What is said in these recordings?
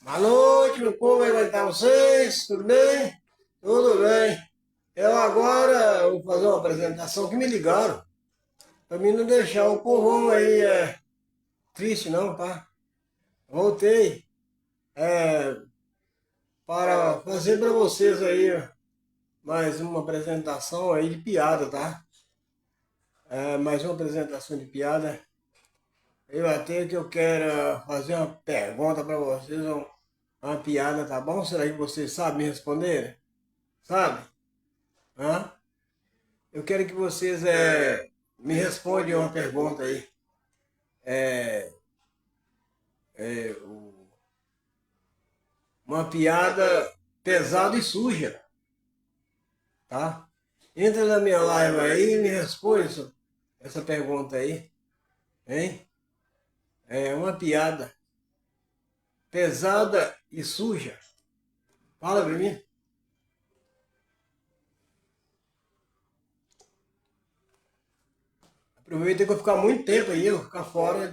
Boa noite, meu povo, aí vai estar vocês? Tudo bem? Tudo bem. Eu agora vou fazer uma apresentação que me ligaram, para mim não deixar o povão aí triste não, tá? Voltei é, para fazer para vocês aí mais uma apresentação aí de piada, tá? Mais uma apresentação de piada. Eu até que eu quero fazer uma pergunta para vocês, uma piada, tá bom? Será que vocês sabem me responder? Sabe? Hã? Eu quero que vocês me respondam uma pergunta aí. É, uma piada pesada e suja, tá? Entra na minha live aí e me responde essa pergunta aí, hein? É uma piada pesada e suja. Fala pra mim. Aproveita que eu vou ficar muito tempo aí, eu vou ficar fora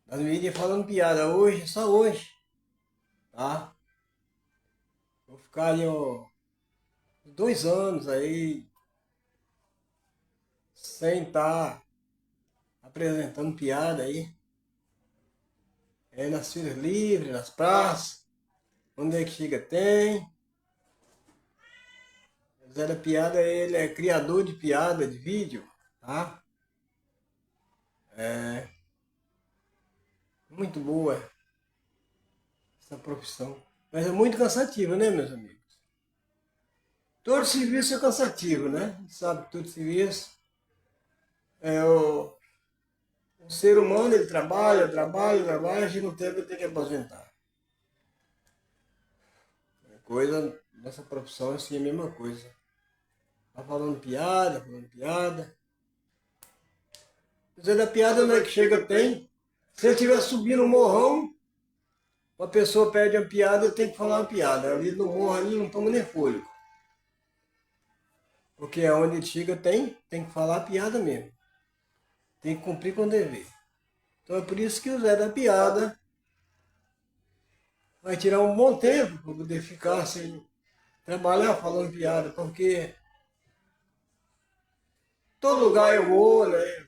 das mídias falando piada hoje, só hoje, tá? Vou ficar ali, ó, 2 anos aí sem estar apresentando piada aí. Nas feiras livres, nas praças, onde é que chega tem. Zé da Piada, ele é criador de piada, de vídeo, tá? É muito boa essa profissão. Mas é muito cansativa, né, meus amigos? Todo serviço é cansativo, né? Sabe, todo serviço. O ser humano, ele trabalha, trabalha, trabalha, chega um tempo ele tem que aposentar. Coisa dessa profissão, assim, é a mesma coisa. Tá falando piada, falando piada. O Zé da Piada não é que chega, tem. Se ele estiver subindo um morrão, uma pessoa pede uma piada, eu tenho que falar uma piada. Ali no morro ali não toma nem fôlego. Porque aonde ele chega tem que falar a piada mesmo. Tem que cumprir com o dever. Então é por isso que o Zé da Piada vai tirar um bom tempo para poder ficar sem trabalhar falando piada, porque todo lugar eu vou, né?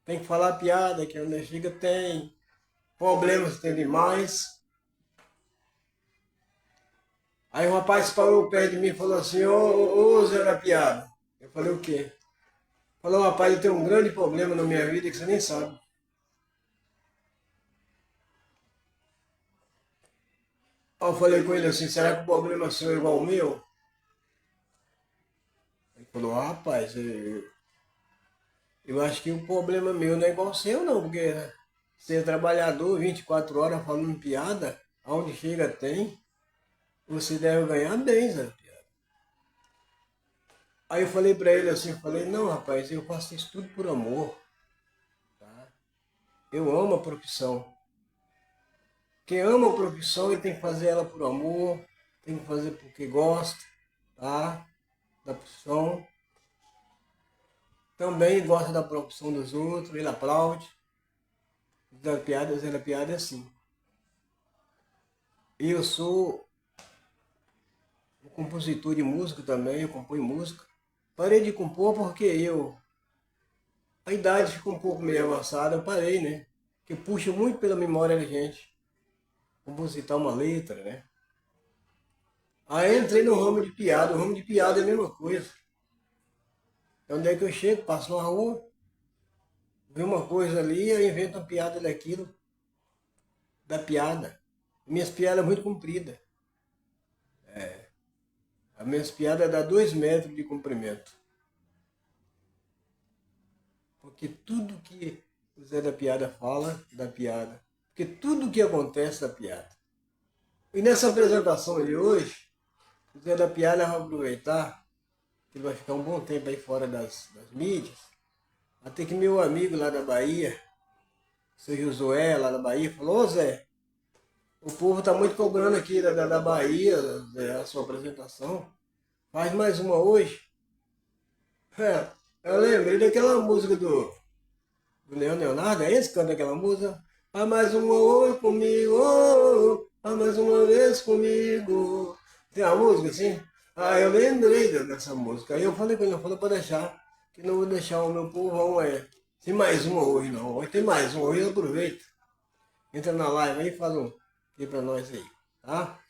Tem que falar piada, que onde chega tem problemas, tem demais. Aí o rapaz parou perto de mim e falou assim, ô Zé da Piada. Eu falei, o quê? Falou, rapaz, eu tenho um grande problema na minha vida que você nem sabe. Aí eu falei com ele assim, será que o problema seu é igual ao meu? Ele falou, rapaz, eu acho que o problema meu não é igual ao seu não, porque você é trabalhador 24 horas falando piada, aonde chega tem, você deve ganhar bem, Zé. Aí eu falei pra ele assim, eu falei, não rapaz, eu faço isso tudo por amor, tá? Eu amo a profissão. Quem ama a profissão, ele tem que fazer ela por amor, tem que fazer porque gosta, tá? Da profissão. Também gosta da profissão dos outros, ele aplaude. Zé da Piada é assim. Eu sou um compositor de música também, eu componho música. Parei de compor porque a idade ficou um pouco meio avançada, eu parei, né? Porque puxa muito pela memória da gente, compositar uma letra, né? Aí entrei no ramo de piada, o ramo de piada é a mesma coisa. É onde é que eu chego, passo na rua, vê uma coisa ali, eu invento uma piada daquilo, da piada. Minhas piadas são muito compridas. As minhas piadas dão 2 metros de comprimento. Porque tudo que o Zé da Piada fala, da piada. Porque tudo que acontece da piada. E nessa apresentação de hoje, o Zé da Piada vai aproveitar, que ele vai ficar um bom tempo aí fora das mídias, até que meu amigo lá da Bahia, o seu Josué lá da Bahia, falou, ô Zé, o povo está muito cobrando aqui da Bahia, Zé, a sua apresentação. Faz mais uma hoje. Eu lembrei daquela música do Leonardo, é esse que canta aquela música? Faz mais uma oi comigo, faz mais uma vez comigo. Tem uma música assim? Ah, eu lembrei dessa música. Aí eu falei com ele, eu falei para deixar, que não vou deixar o meu povão aí. Tem mais uma hoje não, hoje tem mais uma, hoje aproveita. Entra na live aí e faz um aqui pra nós aí, tá?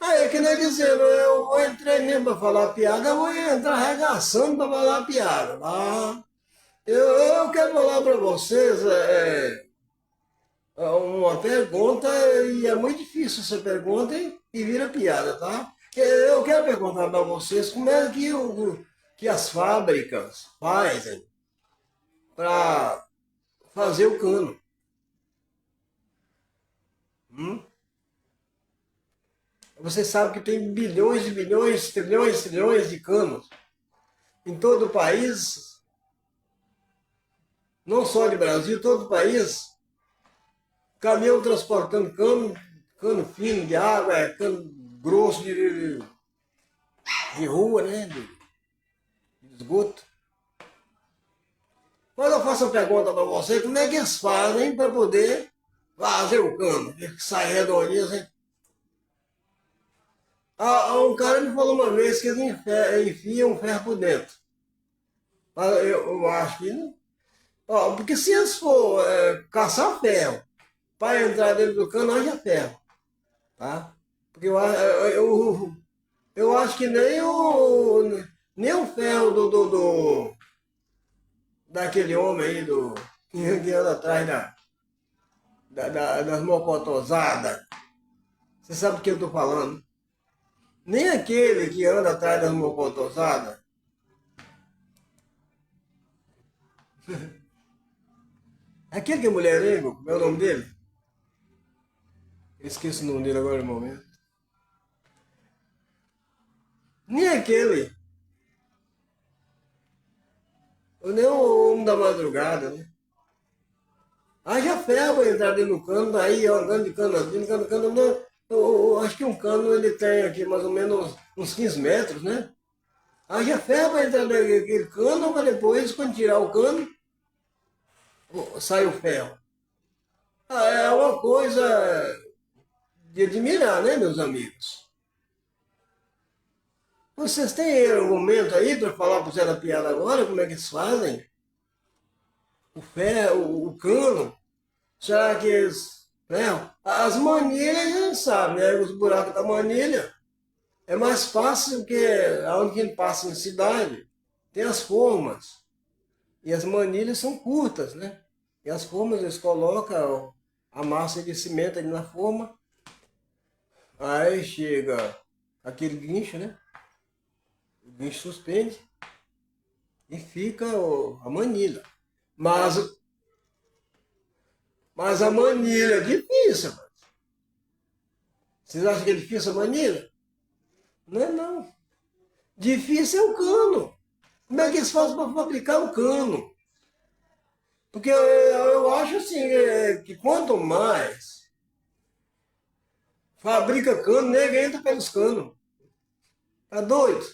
Aí, que nem dizendo, eu vou entrar mesmo pra falar piada, eu vou entrar arregaçando pra falar piada, tá? Eu quero falar pra vocês uma pergunta, e é muito difícil essa pergunta e vira piada, tá? Eu quero perguntar pra vocês como é que as fábricas fazem pra fazer o cano. Hum? Você sabe que tem bilhões e bilhões, trilhões e trilhões de canos em todo o país, não só de Brasil, todo o país. Caminhão transportando cano, cano fino de água, cano grosso de rua, né? De esgoto. Mas eu faço uma pergunta para você, como é que eles fazem para poder fazer o cano? Que sai redondinho assim. Um cara me falou uma vez que eles enfiam um ferro por dentro. Mas eu acho que não. Porque se eles for caçar ferro para entrar dentro do cano, haja ferro. Tá? Porque eu acho que nem o ferro daquele homem aí que anda atrás das mocotosadas. Você sabe do que eu estou falando? Nem aquele que anda atrás das mocotosadas. Aquele que é mulherengo, como é o nome dele? Eu esqueço o nome dele agora no momento. Nem aquele. Nem o homem da madrugada, né? Haja ferro para entrar dentro do cano, daí andando de cano, andando de cano, andando. Eu acho que um cano ele tem aqui mais ou menos uns 15 metros, né? Haja ferro para entrar naquele cano, para depois, quando tirar o cano, sai o ferro. É uma coisa de admirar, né, meus amigos? Vocês têm argumento aí para falar para você da piada agora, como é que eles fazem? O ferro, o cano, será que eles... Né? As manilhas a gente sabe, né? Os buracos da manilha é mais fácil que aonde a gente passa em cidade. Tem as formas. E as manilhas são curtas, né? E as formas eles colocam a massa de cimento ali na forma. Aí chega aquele guincho, né? O guincho suspende e fica a manilha. Mas a manilha é difícil. Vocês acham que é difícil a manilha? Não é não. Difícil é o cano. Como é que eles fazem para fabricar o cano? Porque eu acho assim, que quanto mais fabrica cano, nego entra pelos canos. Tá doido?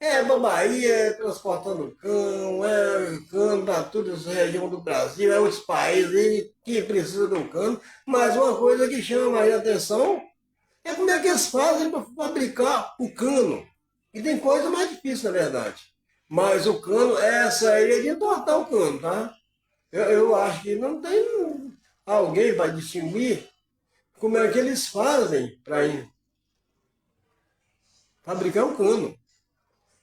É babaria, é transportando cano para toda essa região do Brasil, é outros países aí que precisam do cano. Mas uma coisa que chama mais atenção é como é que eles fazem para fabricar o cano. E tem coisa mais difícil, na verdade. Mas o cano, essa aí é de entortar o cano, tá? Eu acho que não tem alguém para distinguir como é que eles fazem para fabricar o cano.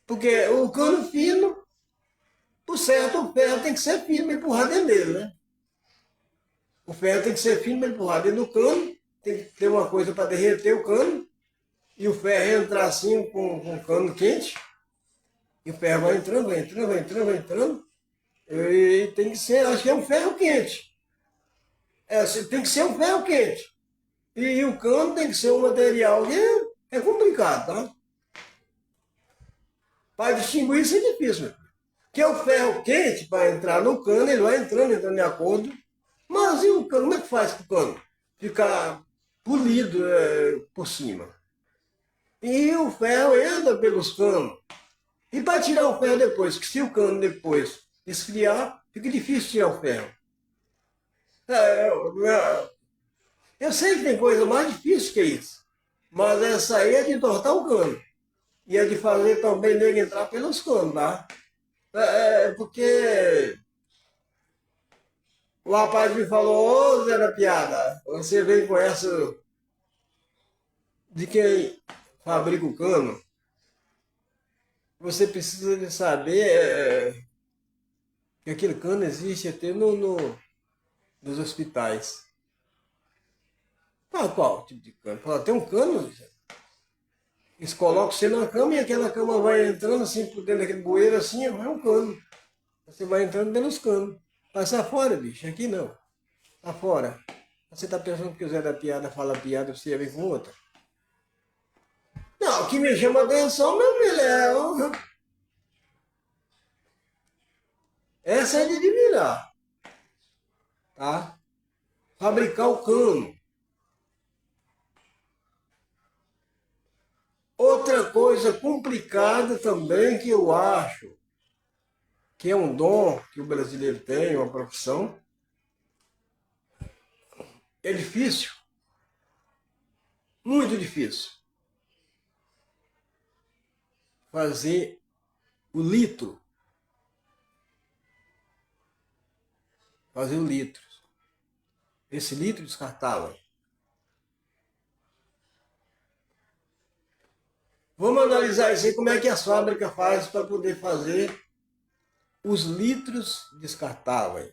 Porque o cano fino, por certo, o ferro tem que ser fino para empurrar dentro dele, né? O ferro tem que ser fino para empurrar dentro do cano, tem que ter uma coisa para derreter o cano, e o ferro entrar assim com o cano quente, e o ferro vai entrando, vai entrando, vai entrando, vai entrando, e tem que ser, acho que é um ferro quente. Tem que ser um ferro quente. E o cano tem que ser um material que é complicado, tá? Para distinguir isso é difícil, porque o ferro quente, para entrar no cano, ele vai entrando de acordo. Mas e o cano? Como é que faz para o cano ficar polido por cima? E o ferro entra pelos canos. E para tirar o ferro depois, que se o cano depois esfriar, fica difícil tirar o ferro. Eu sei que tem coisa mais difícil que isso, mas essa aí é de entortar o cano. E é de fazer também nego entrar pelos canos, tá? Porque o rapaz me falou, ô Zé da Piada, você vem com essa de quem fabrica o cano, você precisa de saber que aquele cano existe até nos hospitais. Ah, qual tipo de cano? Fala, tem um cano, eles colocam você na cama e aquela cama vai entrando assim por dentro daquele bueiro assim, vai um cano. Você vai entrando pelos canos. Passa fora, bicho, aqui não. Tá fora. Você tá pensando que o Zé da Piada fala piada e você vem com outra? Não, o que me chama a atenção, meu filho, essa é de admirar, tá? Fabricar o cano. Outra coisa complicada também que eu acho que é um dom que o brasileiro tem, uma profissão, é difícil, muito difícil, fazer o litro, fazer o litro, esse litro descartável. Vamos analisar isso aí, como é que as fábricas fazem para poder fazer os litros descartáveis.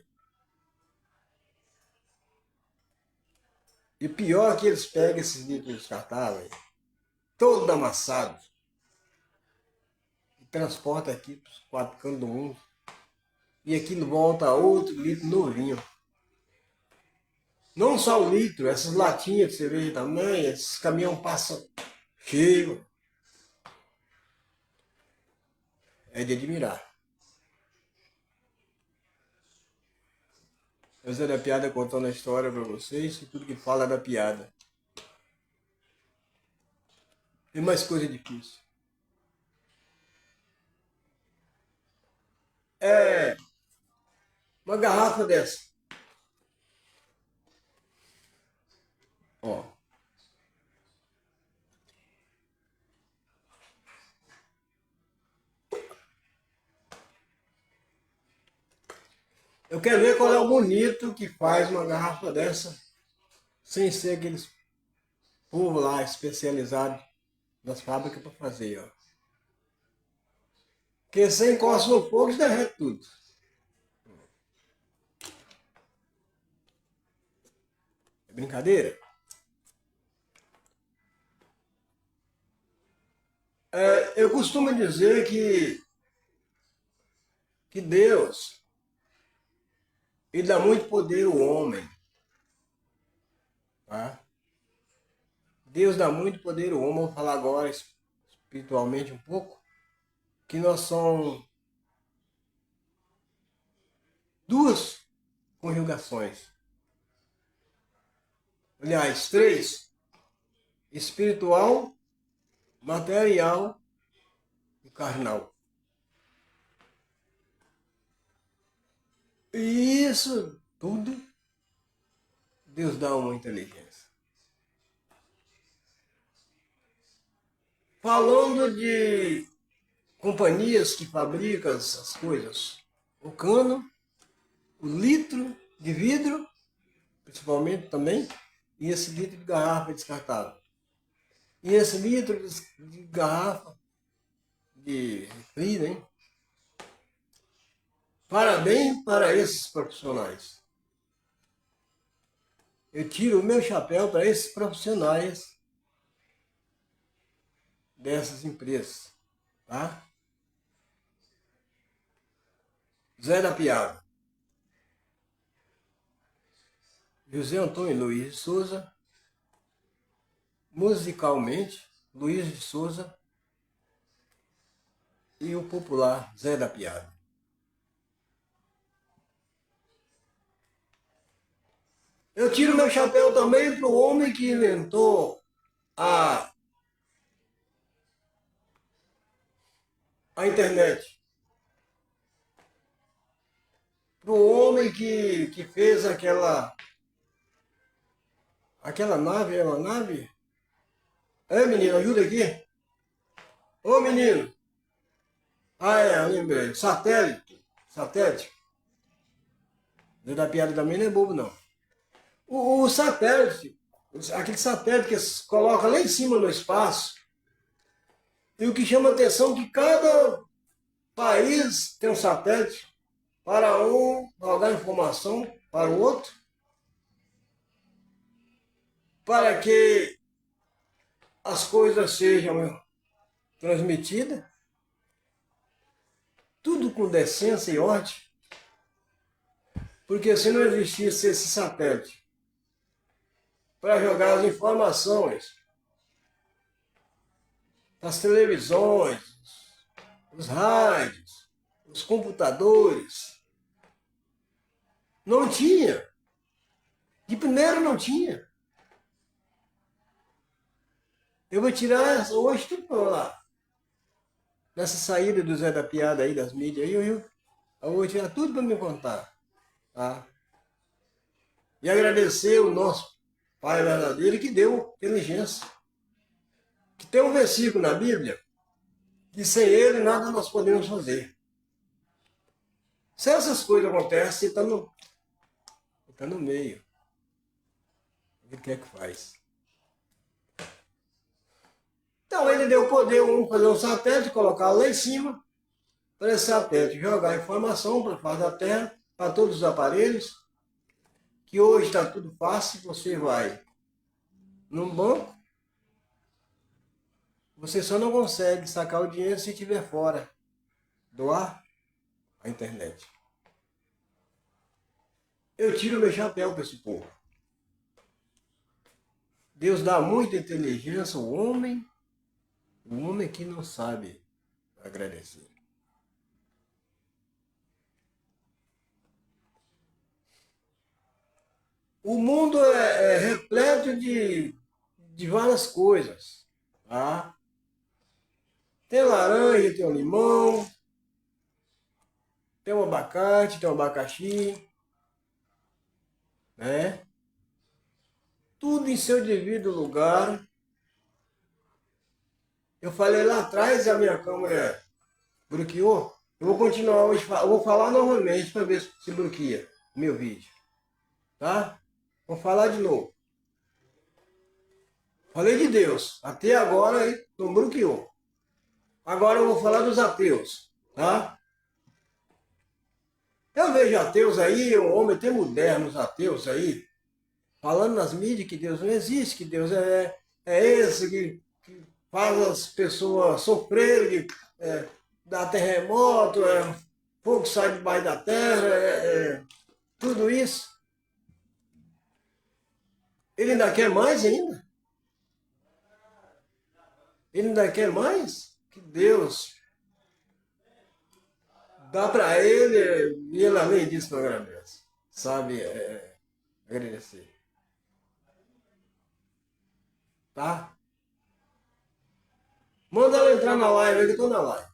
E pior que eles pegam esses litros descartáveis, todo amassados, e transportam aqui para os quatro cantos do mundo. E aquilo volta a outro litro novinho. Não só o litro, essas latinhas de cerveja também, esses caminhões passam cheio. É de admirar. O Zé da Piada contando a história para vocês, e tudo que fala é da piada. Tem mais coisa difícil. É uma garrafa dessa. Ó. Eu quero ver qual é o bonito que faz uma garrafa dessa sem ser aqueles povo lá especializado das fábricas para fazer, ó. Porque você encosta no fogo e derrete tudo. É brincadeira? Eu costumo dizer que Deus ele dá muito poder ao homem, tá? Deus dá muito poder ao homem. Vou falar agora espiritualmente um pouco, que nós somos duas conjugações. Aliás, três: espiritual, material e carnal. E isso tudo Deus dá uma inteligência. Falando de companhias que fabricam essas coisas, o cano, o litro de vidro, principalmente também, e esse litro de garrafa descartável. E esse litro de garrafa de refri, né? Parabéns para esses profissionais. Eu tiro o meu chapéu para esses profissionais dessas empresas, tá? Zé da Piada. José Antônio Luiz de Souza. Musicalmente, Luiz de Souza e o popular Zé da Piada. Eu tiro meu chapéu também para o homem que inventou a, a internet. pro homem que fez aquela nave, é uma nave? É, menino, ajuda aqui. Ô, menino. Ah, é, lembrei. Satélite. Satélite. Não da piada também não é bobo, não. O satélite, aquele satélite que se coloca lá em cima no espaço, e o que chama atenção é que cada país tem um satélite para um jogar informação para o outro, para que as coisas sejam transmitidas, tudo com decência e ordem, porque se não existisse esse satélite para jogar as informações das televisões, os rádios, os computadores, não tinha. De primeiro não tinha. Eu vou tirar hoje tudo para lá. Nessa saída do Zé da Piada aí, das mídias aí, eu vou tirar tudo para me contar. Tá? E agradecer o nosso Pai verdadeiro que deu inteligência. Que tem um versículo na Bíblia que sem ele nada nós podemos fazer. Se essas coisas acontecem, está no meio. Ele quer que faz. Então ele deu poder um fazer um satélite, colocar lá em cima, para esse satélite jogar informação para a face da Terra, para todos os aparelhos, que hoje está tudo fácil, você vai num banco, você só não consegue sacar o dinheiro se estiver fora do ar, a internet. Eu tiro meu chapéu para esse povo. Deus dá muita inteligência ao homem, o homem que não sabe agradecer. O mundo é repleto de várias coisas. Tá? Tem laranja, tem o limão, tem o abacate, tem o abacaxi, né? Tudo em seu devido lugar. Eu falei lá atrás e a minha câmera bloqueou. Eu vou continuar hoje, eu vou falar novamente para ver se bloqueia o meu vídeo. Tá? Vou falar de novo. Falei de Deus. Até agora não bloqueou. Agora eu vou falar dos ateus. Tá? Eu vejo ateus aí, um homem até modernos ateus aí, falando nas mídias que Deus não existe, que Deus é esse que faz as pessoas sofrerem, dá terremoto, fogo sai debaixo da terra, tudo isso. Ele ainda quer mais ainda? Ele ainda quer mais? Que Deus dá para ele, e ele além disso não agradece. Sabe, agradecer. Tá? Manda ela entrar na live, aí que eu tô na live.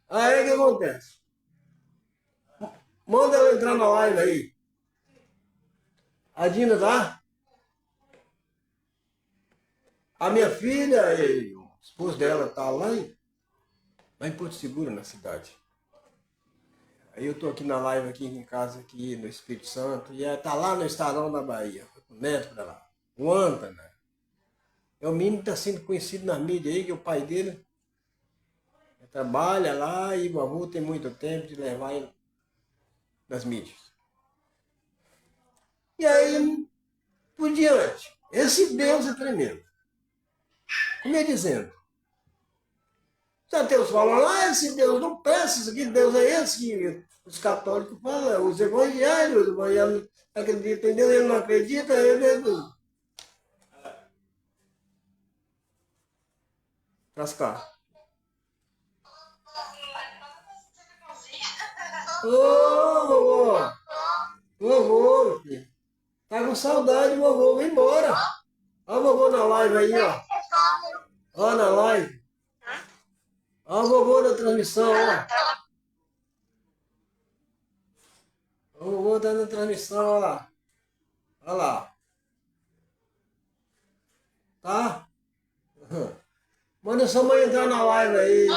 Aí o que acontece? Manda ela entrar na live aí. A Dina tá? A minha filha e o esposo dela tá lá em Porto Seguro, na cidade. Aí eu tô aqui na live aqui em casa, aqui no Espírito Santo, e tá lá no Estadão da Bahia. O neto pra lá. O Antana. O menino está sendo conhecido na mídia aí, que o pai dele trabalha lá e o avô tem muito tempo de levar ele nas mídias. E aí, por diante, esse Deus é tremendo. Como é dizendo? Os ateus falam, esse Deus não presta, isso aqui Deus é esse que os católicos falam, os evangélicos acreditam em Deus, ele não acredita, ele Cascar. Ô, vovô! Vovô, filho. Tá com saudade, vovô. Vem embora. Ó o vovô na live aí, ó. Ó na live. Ó o vovô na transmissão, ó. vovô tá na transmissão, olha lá. Olha lá. Tá? Manda sua mãe entrar na live aí.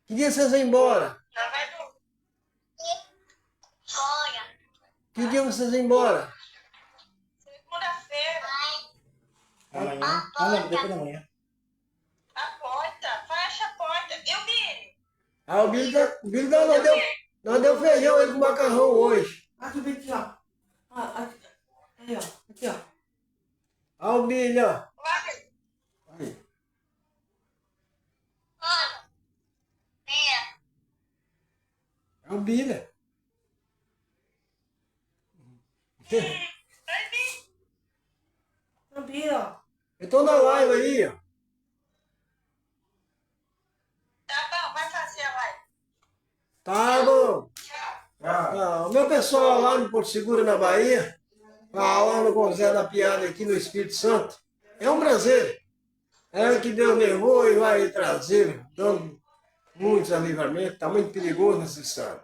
Que dia vocês vão embora? Que dia vocês vão embora? Segunda-feira. Amanhã? Ah, não, depois da manhã. A porta. Fecha a porta. Eu vi. Ah, o Billy não deu feijão aí com macarrão hoje. Aqui, vem aqui, ó. Ah, aqui, aí, ó. Aqui, ó. Ah, o Billy, ó. Vai. Aí. É o Billy. Vai vir. Também, ó. Eu tô na live aí, ó. Tá bom, vai fazer a live. Tá bom. Tchau. Ah, o meu pessoal lá no Porto Seguro, na Bahia, falando com o Zé da Piada aqui no Espírito Santo, é um prazer. É que Deus levou e vai trazer, dando muitos livramentos. Está muito perigoso nesse estado.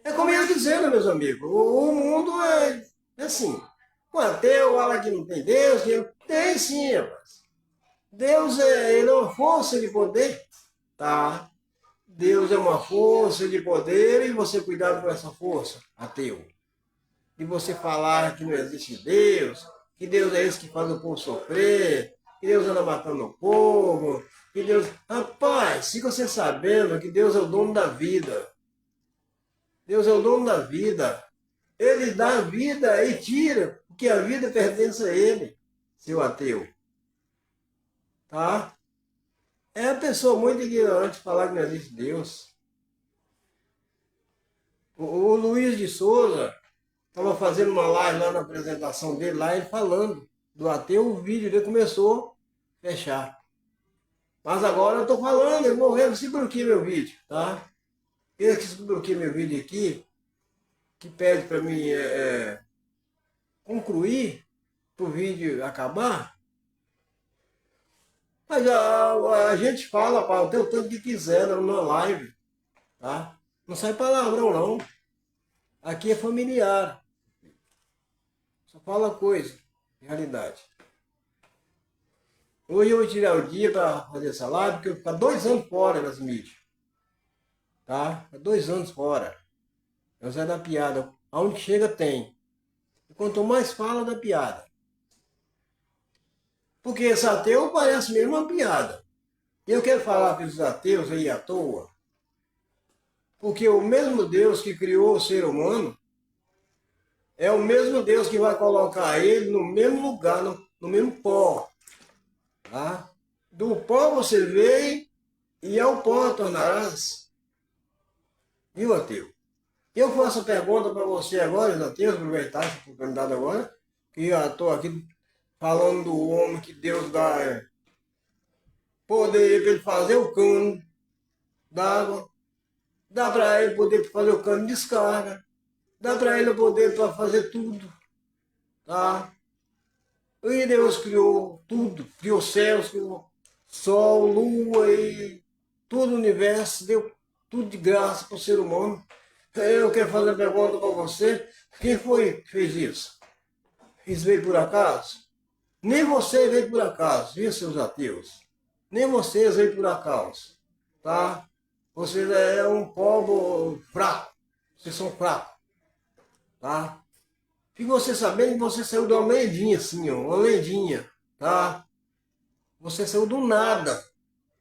É como eu ia dizendo, meus amigos, o mundo é assim. O ateu fala que não tem Deus, que tem sim, rapaz. Deus ele é uma força de poder, tá? Deus é uma força de poder e você cuidado com essa força, ateu. E você falar que não existe Deus, que Deus é esse que faz o povo sofrer, que Deus anda matando o povo, que Deus... Rapaz, fica você sabendo que Deus é o dono da vida. Deus é o dono da vida. Ele dá a vida e tira, porque a vida pertence a Ele, seu ateu. Tá? É a pessoa muito ignorante falar que não existe Deus. O Luiz de Souza estava fazendo uma live lá na apresentação dele, lá ele falando do ateu, o vídeo dele começou a fechar. Mas agora eu estou falando, ele morreu, se bloqueia meu vídeo, tá? Ele que se bloqueia meu vídeo aqui, que pede para mim concluir, para o vídeo acabar. Mas a gente fala, pá, o teu tanto que quiser na live, tá? Não sai palavrão, não. Aqui é familiar. Só fala coisa, realidade. Hoje eu vou tirar o dia para fazer essa live, porque eu vou ficar 2 anos fora das mídias. Tá? 2 anos fora. É o Zé da Piada. Aonde chega tem. E quanto mais fala da piada. Porque esse ateu parece mesmo uma piada. E eu quero falar para os ateus aí à toa. Porque o mesmo Deus que criou o ser humano é o mesmo Deus que vai colocar ele no mesmo lugar, no mesmo pó. Tá? Do pó você veio e ao pó tornarás. Viu, ateu? Eu faço a pergunta para você agora, os ateus, aproveitar essa oportunidade agora, que eu estou aqui falando do homem que Deus dá poder para ele fazer o cano d'água, dá para ele poder fazer o cano de descarga, dá para ele o poder para fazer tudo. Tá? E Deus criou tudo, criou céus, criou sol, lua e todo o universo, deu tudo de graça para o ser humano. Eu quero fazer uma pergunta para você, quem foi que fez isso? Isso veio por acaso? Nem você veio por acaso, viu, seus ateus? Nem vocês veio por acaso, tá? Vocês é um povo fraco, vocês são fracos, tá? Fique você sabendo que você saiu de uma lendinha assim, ó, uma lendinha, tá? Você saiu do nada.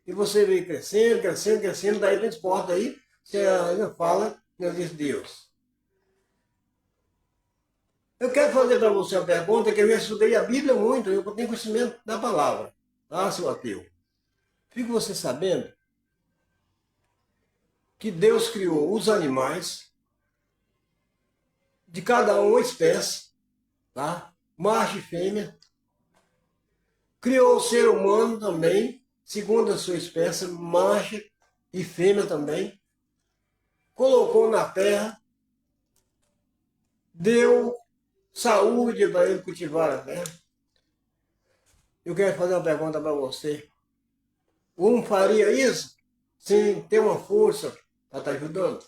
E você veio crescendo, crescendo, crescendo, daí dentro porta aí, você ainda fala que existe Deus. Eu quero fazer para você uma pergunta, que eu já estudei a Bíblia muito, eu tenho conhecimento da palavra, tá, seu ateu? Fique você sabendo que Deus criou os animais, de cada uma espécie, tá? Macho e fêmea. Criou o ser humano também, segundo a sua espécie, macho e fêmea também. Colocou na terra, deu saúde para ele cultivar a terra. Eu quero fazer uma pergunta para você. Um faria isso sem ter uma força para estar ajudando?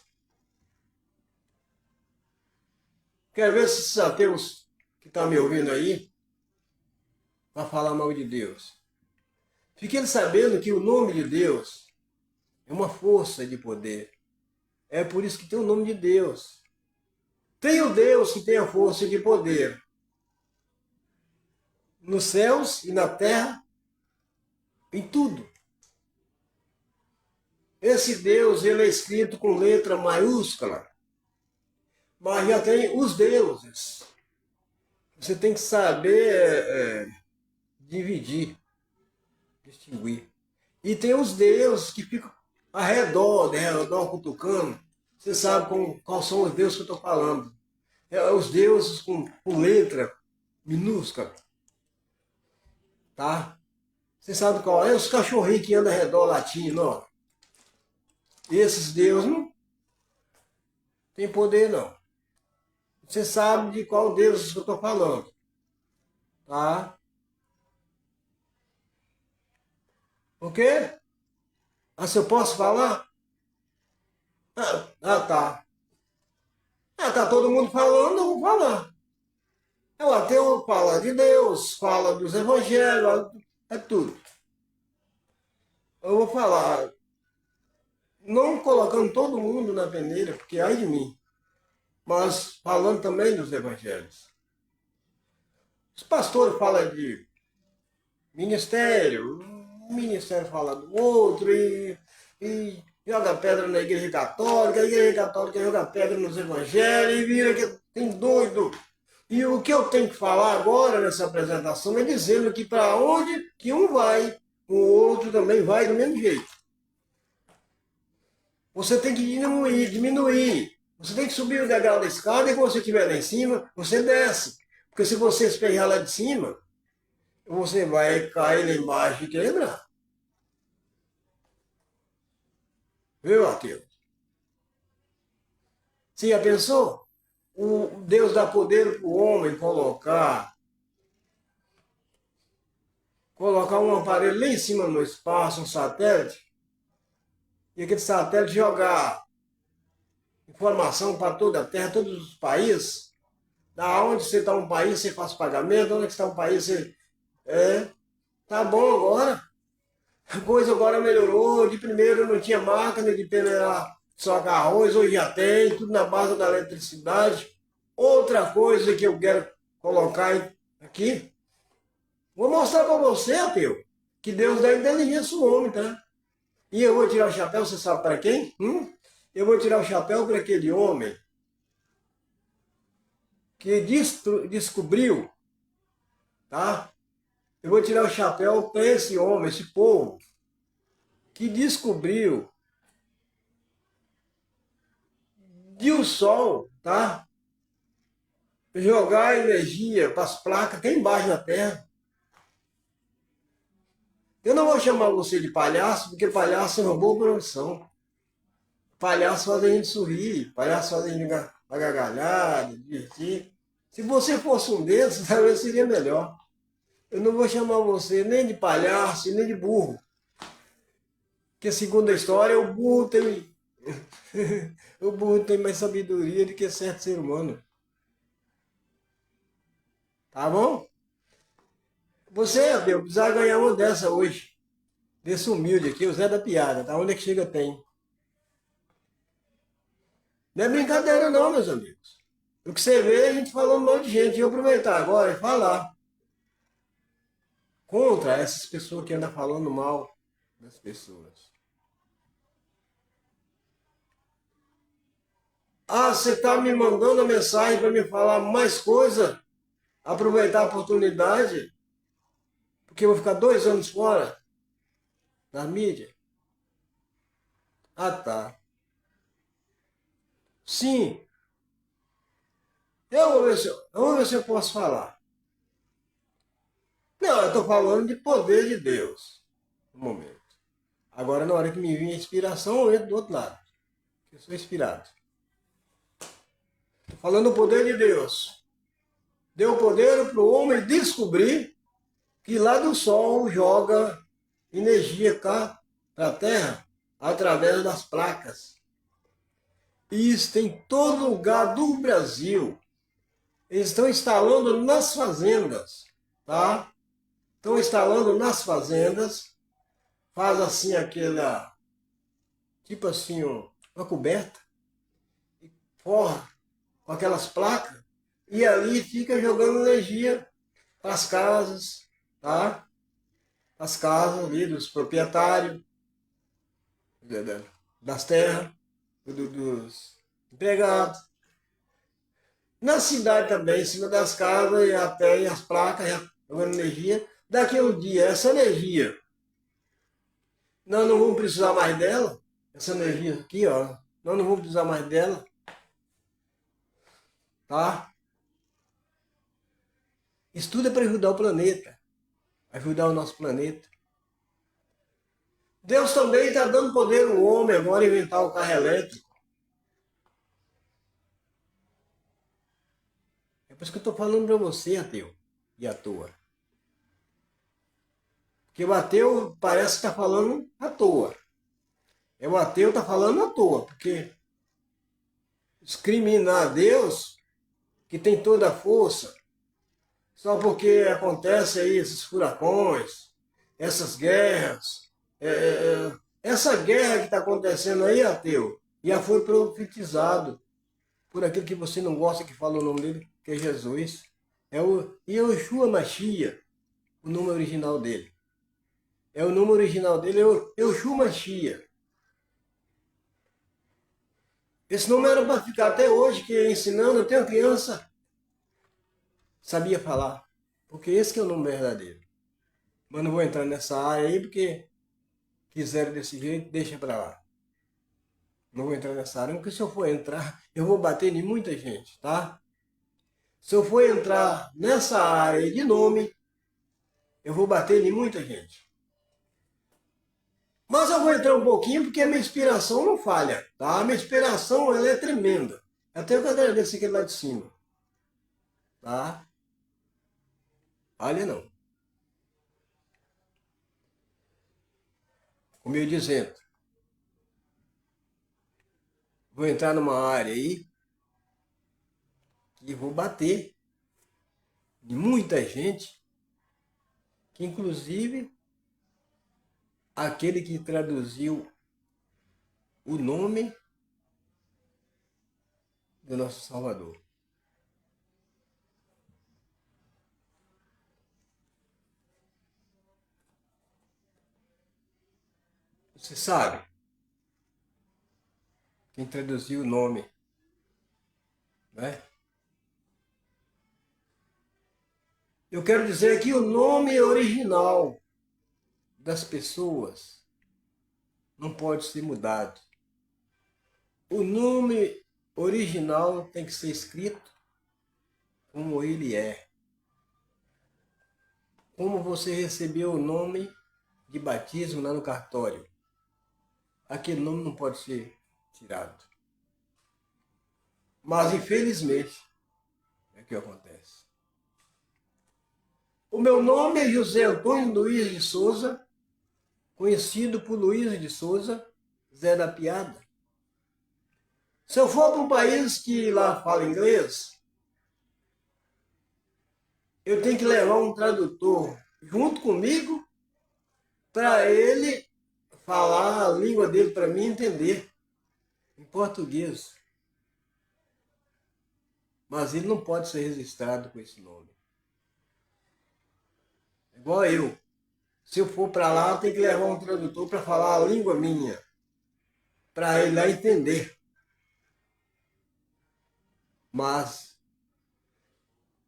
Quero ver se esses ateus que estão me ouvindo aí vão falar mal de Deus. Fiquem sabendo que o nome de Deus é uma força de poder. É por isso que tem o nome de Deus. Tem o Deus que tem a força de poder nos céus e na terra, em tudo. Esse Deus, ele é escrito com letra maiúscula, mas já tem os deuses. Você tem que saber dividir, distinguir. E tem os deuses que ficam ao redor cutucando. Você sabe quais são os deuses que eu estou falando. É os deuses com letra minúscula. Tá? Você sabe qual é? Os cachorrinhos que andam ao redor latindo, ó. Esses deuses não tem poder, não. Você sabe de qual Deus que eu estou falando. Tá? O quê? Ah, se eu posso falar? Tá. Tá todo mundo falando, eu vou falar. O ateu fala de Deus, fala dos evangelhos, é tudo. Eu vou falar, não colocando todo mundo na peneira, porque ai de mim, mas falando também dos evangelhos. Os pastores falam de ministério, o ministério fala do outro, e joga pedra na igreja católica, a igreja católica joga pedra nos evangelhos, e vira que tem doido. E o que eu tenho que falar agora nessa apresentação é dizendo que para onde que um vai, o outro também vai do mesmo jeito. Você tem que diminuir. Você tem que subir o degrau da escada e quando você estiver lá em cima, você desce. Porque se você espejar lá de cima, você vai cair lá embaixo e quebrar. Viu, ateu? Você já pensou? O Deus dá poder para o homem colocar um aparelho lá em cima no espaço, um satélite, e aquele satélite jogar informação para toda a Terra, todos os países. Da onde você está um país, você faz pagamento, onde está um país, você... Tá bom agora. A coisa agora melhorou. De primeiro não tinha máquina de peneirar só com arroz, hoje já tem, tudo na base da eletricidade. Outra coisa que eu quero colocar aqui, vou mostrar para você, ateu, que Deus dá inteligência ao homem, tá? E eu vou tirar o chapéu, você sabe para quem? Eu vou tirar o chapéu para aquele homem que descobriu, tá? Eu vou tirar o chapéu para esse homem, esse povo, que descobriu de o sol, tá? Jogar energia para as placas que é embaixo da terra. Eu não vou chamar você de palhaço, porque palhaço é uma boa profissão. Palhaço faz a gente sorrir, palhaço faz a gente dar gargalhada, divertir. Se você fosse um desses, talvez seria melhor. Eu não vou chamar você nem de palhaço, nem de burro. Porque segundo a história, o burro tem o burro tem mais sabedoria do que certo ser humano. Tá bom? Você, Abel, precisa ganhar uma dessa hoje. Desse humilde aqui, o Zé da Piada, tá? Onde é que chega tem. Não é brincadeira não, meus amigos. O que você vê, a gente falando mal de gente. E eu aproveitar agora e falar contra essas pessoas que andam falando mal das pessoas. Ah, você está me mandando a mensagem para me falar mais coisa? Aproveitar a oportunidade? Porque eu vou ficar 2 anos fora da mídia? Ah, tá. Sim. Eu vou ver se eu posso falar. Não, eu estou falando de poder de Deus. No momento. Agora, na hora que me vir a inspiração, eu entro do outro lado. Eu sou inspirado. Estou falando do poder de Deus. Deu poder para o homem descobrir que lá do Sol joga energia cá para a Terra através das placas. E isso tem em todo lugar do Brasil. Eles estão instalando nas fazendas, tá? Estão instalando nas fazendas, faz assim aquela, tipo assim, uma coberta, forra com aquelas placas, e ali fica jogando energia para as casas, tá? As casas ali dos proprietários, das terras, dos empregados. Na cidade também, em cima das casas, e até e as placas, jogando energia. Daqui a um dia, essa energia, nós não vamos precisar mais dela, essa energia aqui, ó, nós não vamos precisar mais dela, tá? Isso tudo é para ajudar o planeta, ajudar o nosso planeta. Deus também está dando poder ao homem agora a inventar o carro elétrico. É por isso que eu estou falando para você, ateu, e à toa. Porque o ateu parece que está falando à toa. O ateu está falando à toa, porque discriminar Deus, que tem toda a força, só porque acontece aí esses furacões, essas guerras, essa guerra que está acontecendo aí, ateu, já foi profetizado por aquele que você não gosta que fala o nome dele, que é Jesus. É o Yeshua Mashiach, o nome original dele. O nome original dele é o Yeshua Mashiach. Esse nome era para ficar até hoje, que ensinando, até uma criança sabia falar. Porque esse que é o nome verdadeiro. Mas não vou entrar nessa área aí, porque quiseram desse jeito, deixa para lá. Não vou entrar nessa área, porque se eu for entrar, eu vou bater em muita gente, tá? Se eu for entrar nessa área de nome, eu vou bater em muita gente. Mas eu vou entrar um pouquinho, porque a minha inspiração não falha, tá? A minha inspiração, ela é tremenda. Até eu que agradecer aquele lá de cima, tá? Falha não. Como eu dizendo, vou entrar numa área aí que vou bater de muita gente, que inclusive aquele que traduziu o nome do nosso Salvador. Você sabe quem traduziu o nome, né? Eu quero dizer que o nome original das pessoas não pode ser mudado. O nome original tem que ser escrito como ele é. Como você recebeu o nome de batismo lá no cartório. Aquele nome não pode ser tirado. Mas, infelizmente, é o que acontece. O meu nome é José Antônio Luiz de Souza, conhecido por Luiz de Souza, Zé da Piada. Se eu for para um país que lá fala inglês, eu tenho que levar um tradutor junto comigo para ele falar a língua dele para mim entender, em português. Mas ele não pode ser registrado com esse nome. Igual eu. Se eu for para lá, eu tenho que levar um tradutor para falar a língua minha, para ele lá entender. Mas,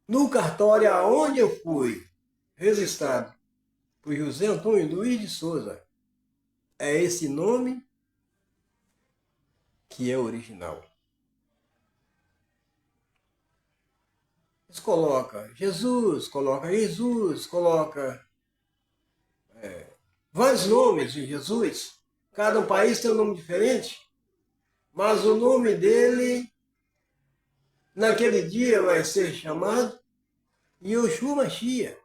no cartório aonde eu fui registrado por José Antônio Luiz de Souza, é esse nome que é original. Eles colocam Jesus, coloca vários nomes de Jesus. Cada país tem um nome diferente, mas o nome dele, naquele dia, vai ser chamado Yeshua Mashiach.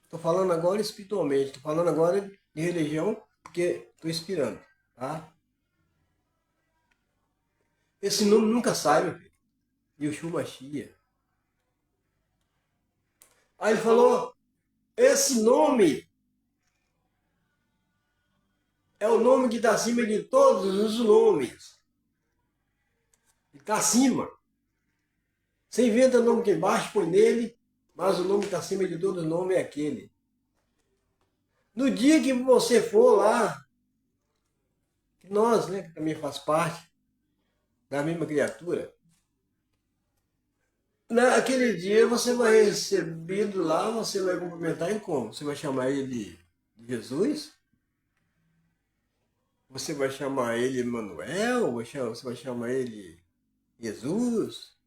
Estou falando agora espiritualmente, estou falando agora de religião, porque estou inspirando, tá? Esse nome nunca sai, meu filho. Yeshua Mashiach. Aí ele falou, esse nome é o nome que está acima de todos os nomes. Está acima. Você inventa nome que é baixo, põe nele, mas o nome que está acima de todos os nomes é aquele. No dia que você for lá, que nós, né, que também faz parte da mesma criatura, naquele dia você vai recebido lá, você vai cumprimentar ele como? Você vai chamar ele de Jesus? Você vai chamar ele Manuel? Você vai chamar ele Jesus?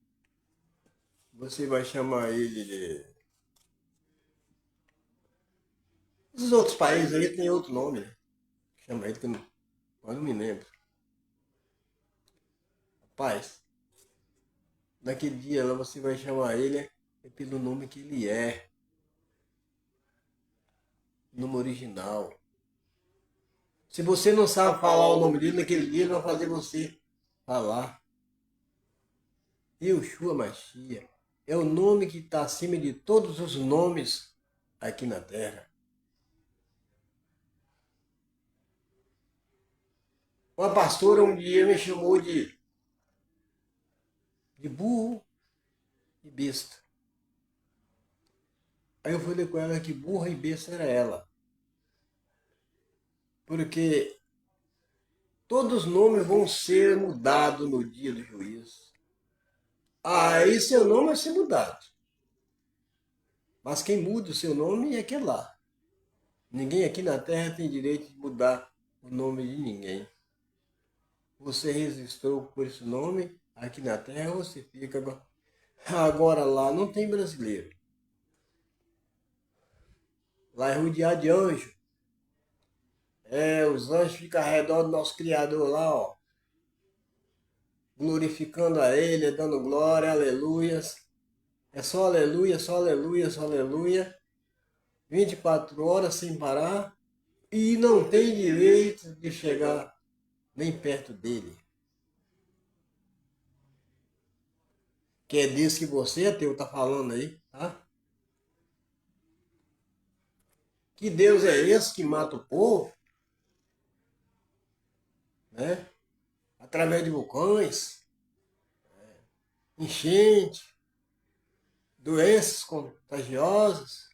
Você vai chamar ele de... Os outros países aí tem outro nome, né? Chama ele que eu não me lembro. Rapaz, naquele dia lá você vai chamar ele pelo nome que ele é. Nome original. Se você não sabe falar o nome dele naquele dia, ele vai fazer você falar. Yeshua Mashiach é o nome que está acima de todos os nomes aqui na terra. Uma pastora um dia me chamou de burro e besta. Aí eu falei com ela que burra e besta era ela. Porque todos os nomes vão ser mudados no dia do juízo. Aí seu nome vai ser mudado. Mas quem muda o seu nome é aquele lá. Ninguém aqui na terra tem direito de mudar o nome de ninguém. Você registrou por esse nome, aqui na terra você fica. Agora lá não tem brasileiro. Lá é rodeado de anjo. Os anjos ficam ao redor do nosso Criador lá, ó. Glorificando a Ele, dando glória, aleluias. É só aleluia, só aleluia, só aleluia. 24 horas sem parar. E não tem direito de chegar nem perto dele. Que é disso que você, ateu, está falando aí, tá? Que Deus é esse que mata o povo, né? Através de vulcões, enchente, doenças contagiosas.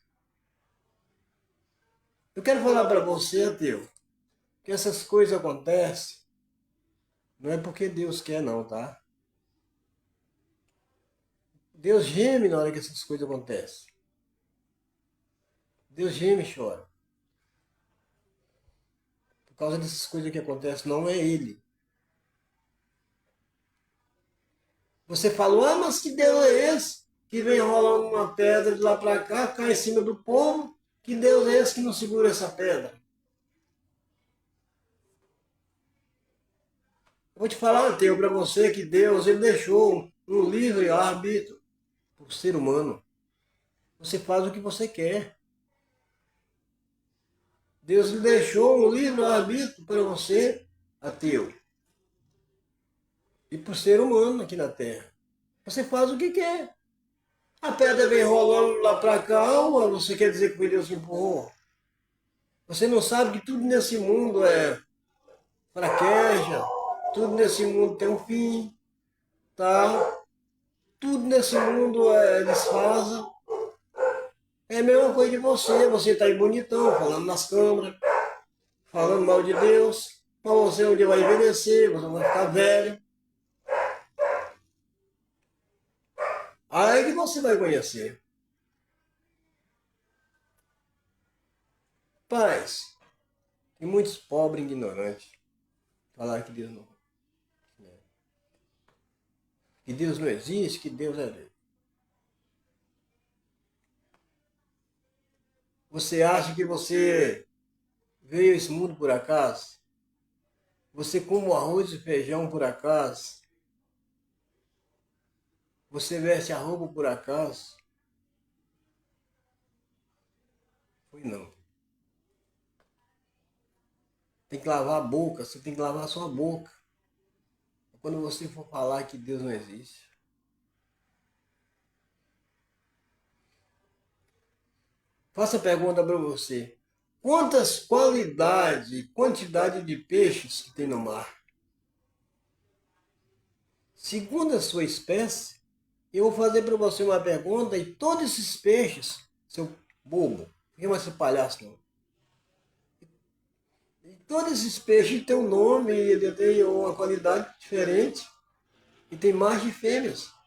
Eu quero falar para você, ateu, que essas coisas acontecem não é porque Deus quer não, tá? Deus geme na hora que essas coisas acontecem. Deus geme e chora. Por causa dessas coisas que acontecem, não é Ele. Você falou, mas que Deus é esse? Que vem rolando uma pedra de lá para cá, cai em cima do povo. Que Deus é esse que não segura essa pedra? Eu vou te falar, ateu, para você que Deus ele deixou um livre arbítrio para o ser humano. Você faz o que você quer. Deus lhe deixou um livre arbítrio para você, ateu. E para o ser humano aqui na Terra. Você faz o que quer. A pedra vem rolando lá para cá, ou você quer dizer que foi Deus que empurrou? Você não sabe que tudo nesse mundo é fraqueja, tudo nesse mundo tem um fim, tá? Tudo nesse mundo é desfasa. É a mesma coisa de você tá aí bonitão, falando nas câmeras, falando mal de Deus, mas você um dia vai envelhecer, você vai ficar velho. Aí que você vai conhecer. Paz, tem muitos pobres ignorantes falar que Deus não, que Deus não existe, que Deus é Deus. Você acha que você veio a esse mundo por acaso? Você come arroz e feijão por acaso? Você veste a roupa por acaso? Foi não. Tem que lavar a boca, você tem que lavar a sua boca. Quando você for falar que Deus não existe. Faço a pergunta para você. Quantas qualidades e quantidade de peixes que tem no mar? Segundo a sua espécie, eu vou fazer para você uma pergunta e todos esses peixes, seu bobo, não vai ser palhaço não. E todos esses peixes têm um nome, ele tem uma qualidade diferente e tem mais de fêmeas.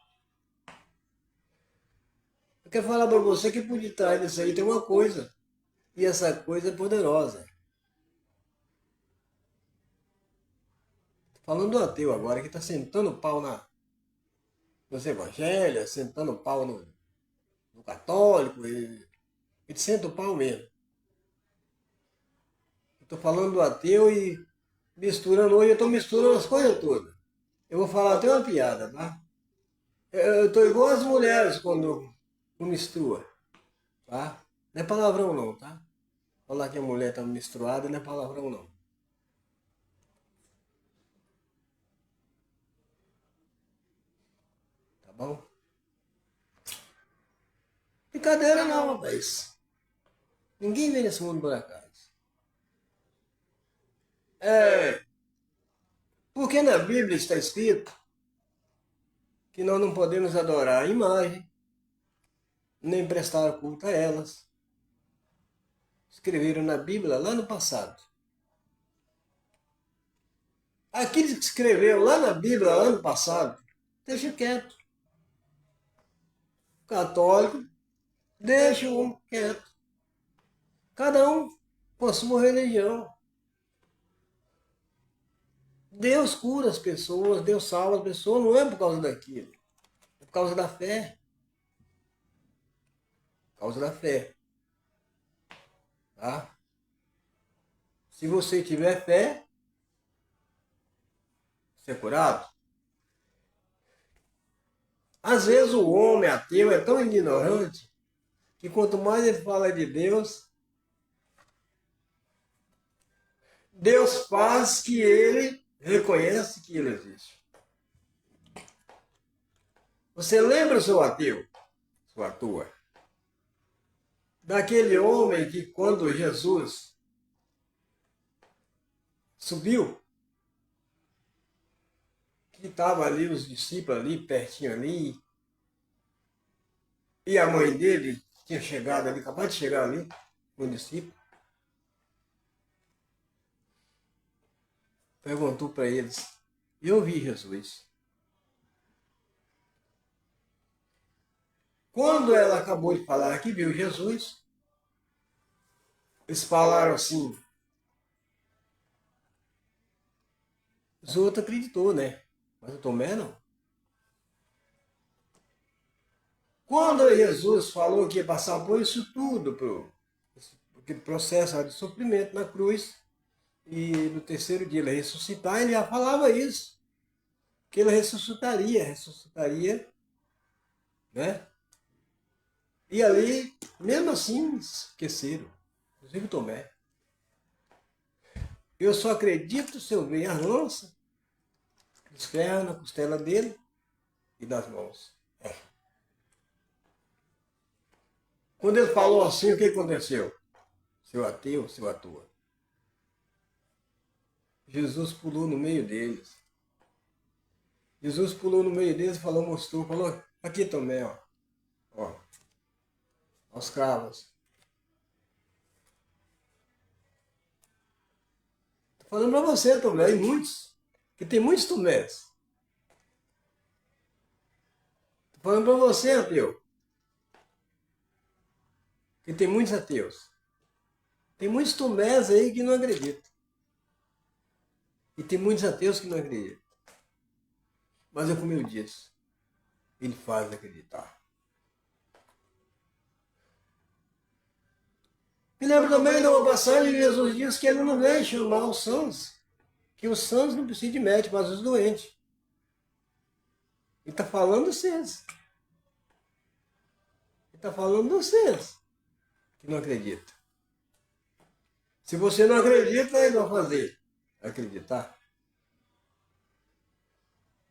Eu quero falar para você que por detrás disso aí tem uma coisa. E essa coisa é poderosa. Falando do ateu agora, que está sentando pau nos evangelhos, sentando pau no católico, ele senta o pau mesmo. Estou falando do ateu e misturando hoje, eu estou misturando as coisas todas. Eu vou falar até uma piada, tá? Eu estou igual as mulheres quando mistura, tá? Não é palavrão não, tá? Falar que a mulher está misturada não é palavrão não. Tá bom? Brincadeira não, rapaz. Ninguém vem nesse mundo por acaso. Porque na Bíblia está escrito que nós não podemos adorar a imagem, nem prestar culto a elas. Escreveram na Bíblia lá no passado. Aqueles que escreveram lá na Bíblia lá no passado, deixa quieto. Católico, deixa um quieto. Cada um com a sua religião. Deus cura as pessoas, Deus salva as pessoas, não é por causa daquilo. É por causa da fé. Por causa da fé. Tá? Se você tiver fé, você é curado. Às vezes o homem ateu é tão ignorante que quanto mais ele fala de Deus, Deus faz que ele reconhece que ele existe. Você lembra, seu ateu, sua atua, daquele homem que quando Jesus subiu, que estava ali os discípulos ali, pertinho ali, e a mãe dele tinha chegado ali, acabado de chegar ali, com o discípulo, perguntou para eles, eu vi Jesus. Quando ela acabou de falar que viu Jesus, eles falaram assim, os outros acreditou, né? Mas o Tomé não. Quando Jesus falou que ia passar por isso tudo, por aquele processo de sofrimento na cruz, e no terceiro dia ele ressuscitar, ele já falava isso. Que ele ressuscitaria, né? E ali, mesmo assim, esqueceram. Inclusive o Tomé. Eu só acredito se eu ver as lanças, os ferros na costela dele e das mãos. Quando ele falou assim, o que aconteceu? Seu ateu, seu atua. Jesus pulou no meio deles. Jesus pulou no meio deles e falou, mostrou, falou, aqui Tomé, ó. Ó, aos cravos. Tô falando para você, Tomé, e muitos, que tem muitos Tomés. Tô falando para você, ateu, que tem muitos ateus. Tem muitos Tomés aí que não acreditam. E tem muitos ateus que não acreditam. Mas é como eu disse, ele faz acreditar. Me lembro também de uma passagem que Jesus diz que ele não vem chamar os sãos, que os sãos não precisam de médico, mas os doentes. Ele está falando de vocês. Ele está falando de vocês que não acreditam. Se você não acredita, ele vai fazer acreditar.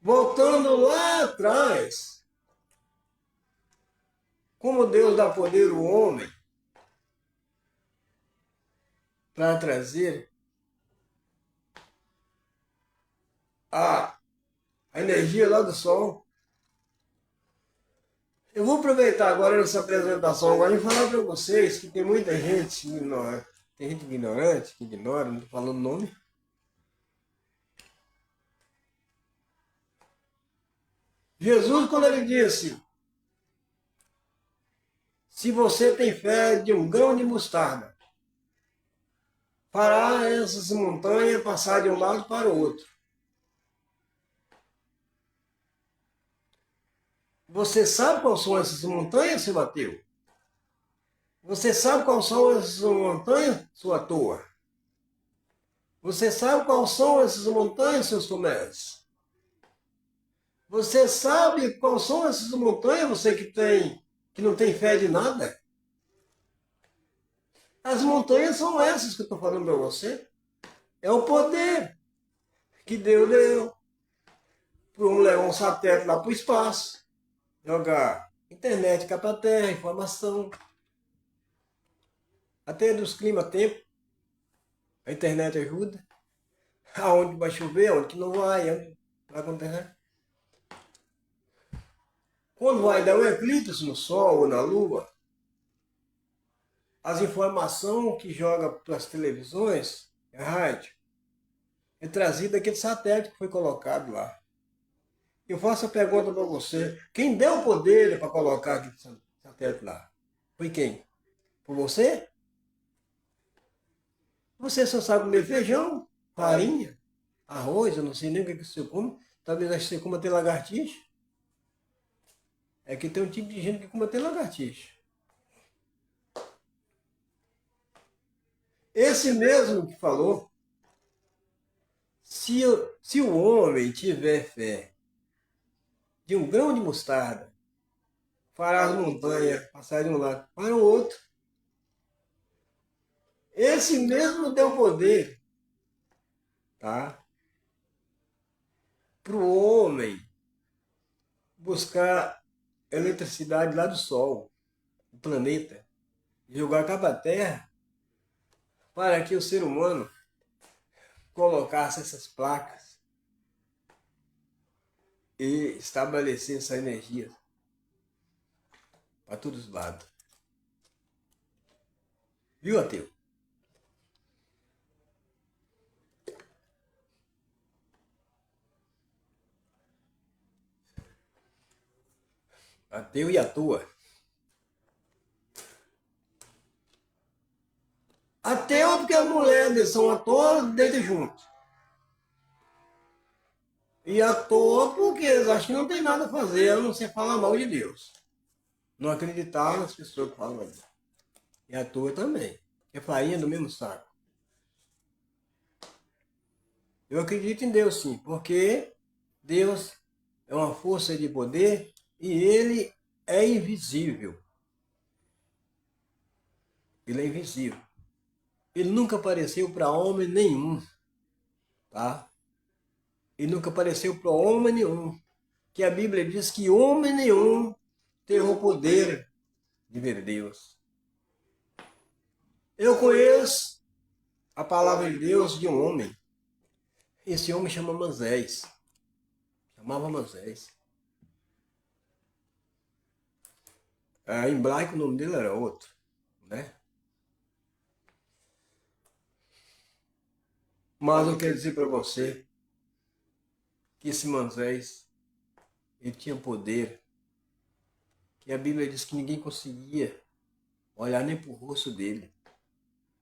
Voltando lá atrás, como Deus dá poder ao homem para trazer a energia lá do sol. Eu vou aproveitar agora essa apresentação agora e falar para vocês que tem muita gente ignorante, tem gente ignorante que ignora, não estou falando nome. Jesus, quando ele disse, se você tem fé de um grão de mostarda, fará essas montanhas passar de um lado para o outro. Você sabe quais são essas montanhas, seu Mateus? Você sabe quais são essas montanhas, sua toa? Você sabe quais são essas montanhas, seus comércios? Você sabe quais são essas montanhas, você que não tem fé de nada? As montanhas são essas que eu estou falando para você. É o poder que Deus deu para levar um satélite lá para o espaço, jogar internet cá para a Terra, informação, até dos clima-tempo, a internet ajuda, aonde vai chover, aonde que não vai, onde vai acontecer. Quando vai dar um eclipse no Sol ou na Lua, as informações que joga para as televisões, a rádio, é trazida daquele satélite que foi colocado lá. Eu faço a pergunta para você, quem deu o poder para colocar aquele satélite lá? Foi quem? Foi você? Você só sabe comer feijão, farinha, arroz, eu não sei nem o que você come. Talvez você coma até lagartixa. É que tem um tipo de gente que come até lagartixa. Esse mesmo que falou, se o homem tiver fé de um grão de mostarda, fará as montanhas passar de um lado para o outro. Esse mesmo deu poder, tá? Para o homem buscar eletricidade lá do Sol, do planeta, jogar cá para a Terra, para que o ser humano colocasse essas placas e estabelecesse essa energia para todos os lados. Viu, ateu? Ateu e à toa. Ateu porque as mulheres são à toa, deitam junto. E à toa porque eles acham que não tem nada a fazer, a não ser falar mal de Deus. Não acreditar nas pessoas que falam ali. E à toa também. É farinha do mesmo saco. Eu acredito em Deus sim, porque Deus é uma força de poder e Ele é invisível. Ele é invisível. Ele nunca apareceu para homem nenhum, tá? Ele nunca apareceu para homem nenhum. Que a Bíblia diz que homem nenhum teve o poder de ver Deus. Eu conheço a palavra de Deus de um homem. Esse homem chama Moisés. Chamava Moisés. Em hebraico o nome dele era outro, né? Mas eu quero dizer para você que esse Moisés, ele tinha poder, que a Bíblia diz que ninguém conseguia olhar nem para o rosto dele.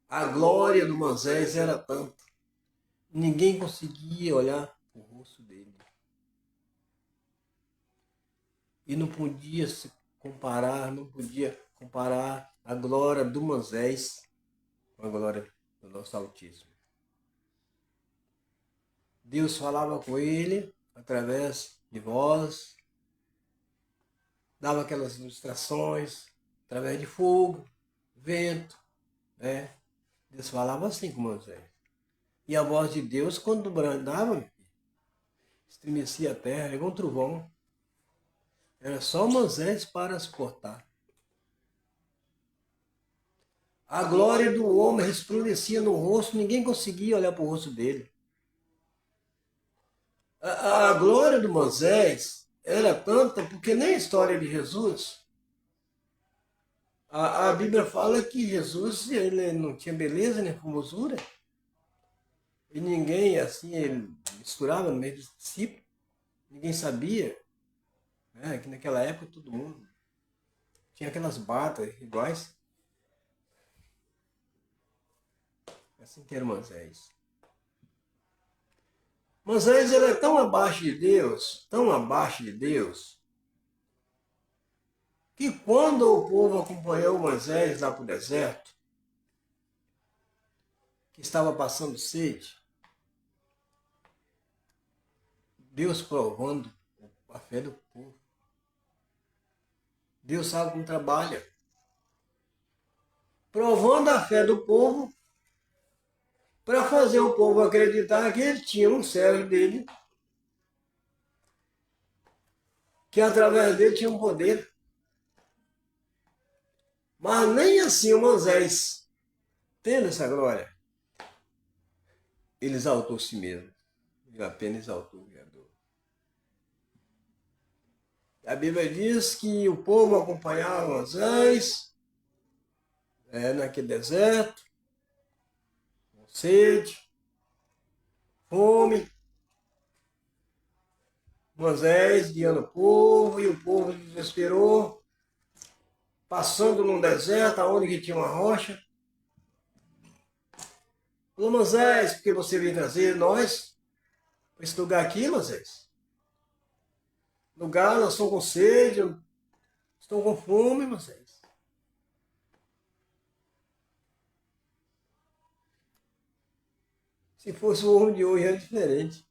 A glória do Moisés era tanta, ninguém conseguia olhar para o rosto dele. E não podia se comparar, não podia comparar a glória do Moisés com a glória do nosso Altíssimo. Deus falava com ele através de voz, dava aquelas ilustrações, através de fogo, vento, né? Deus falava assim com Moisés. E a voz de Deus, quando brandava, estremecia a terra, era igual um trovão. Era só Moisés para suportar. A glória do homem resplandecia no rosto, ninguém conseguia olhar para o rosto dele. A glória do Moisés era tanta, porque nem a história de Jesus, a Bíblia fala que Jesus ele não tinha beleza nem formosura, e ninguém assim, ele misturava no meio dos discípulos, ninguém sabia, né, que naquela época todo mundo tinha aquelas batas iguais. Assim que era Moisés. Moisés ele é tão abaixo de Deus, que quando o povo acompanhou Moisés lá para o deserto, que estava passando sede, Deus provando a fé do povo. Deus sabe como trabalha. Provando a fé do povo, para fazer o povo acreditar que ele tinha um servo dele, que através dele tinha um poder. Mas nem assim o Moisés, tendo essa glória, ele exaltou si mesmo. Ele apenas exaltou o Criador. A Bíblia diz que o povo acompanhava Moisés naquele deserto, com sede, fome. Moisés guiando o povo, e o povo desesperou, passando num deserto, onde que tinha uma rocha. Falou, Moisés, por que você veio trazer nós para esse lugar aqui, Moisés? Lugar, nós estamos com sede, estou com fome, Moisés. Se fosse o homem de hoje, era diferente.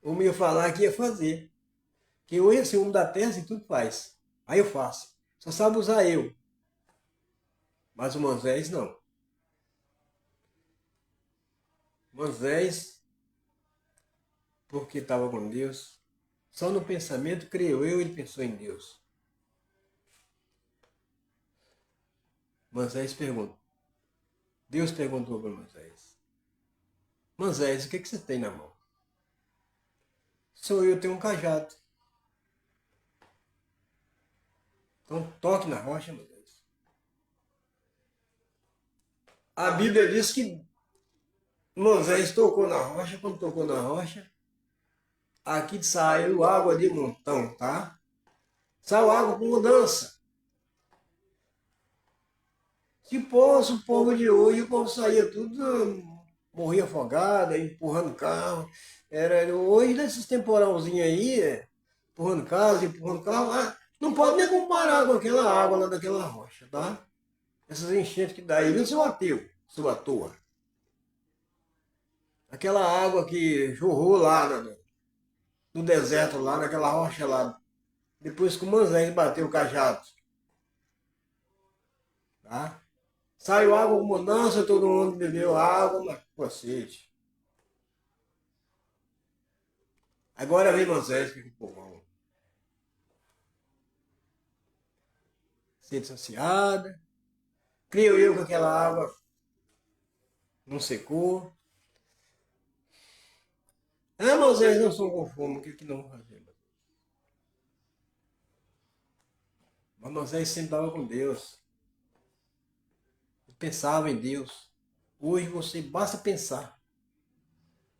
O homem ia falar que ia fazer. Que hoje, assim, o homem da terra, assim, tudo faz. Aí eu faço. Só sabe usar eu. Mas o Moisés, não. Moisés, porque estava com Deus, só no pensamento, creio eu, ele pensou em Deus. Moisés perguntou. Deus perguntou para Moisés. Moisés, o que você tem na mão? Sou eu, tenho um cajado. Então toque na rocha, Moisés. A Bíblia diz que Moisés tocou na rocha, quando tocou na rocha, aqui saiu água de montão, tá? Saiu água com mudança. Se fosse o povo de hoje, o povo saía tudo, morria afogado, empurrando carro. Hoje, nesses temporalzinhos aí, empurrando carro, não pode nem comparar com aquela água lá daquela rocha, tá? Essas enchentes que dá aí, viu, seu ateu, seu à toa. Aquela água que jorrou lá no deserto, lá naquela rocha lá, depois que o Moisés bateu o cajado. Tá? Saiu água com mudança, todo mundo bebeu água, mas ficou sede. Agora vem Moisés, que é o povão. Sede saciada. Creio eu que aquela água não secou. Ah, Moisés, não sou com fome, o que não vou fazer? Mas Moisés sempre estava com Deus. Ele pensava em Deus. Hoje você basta pensar.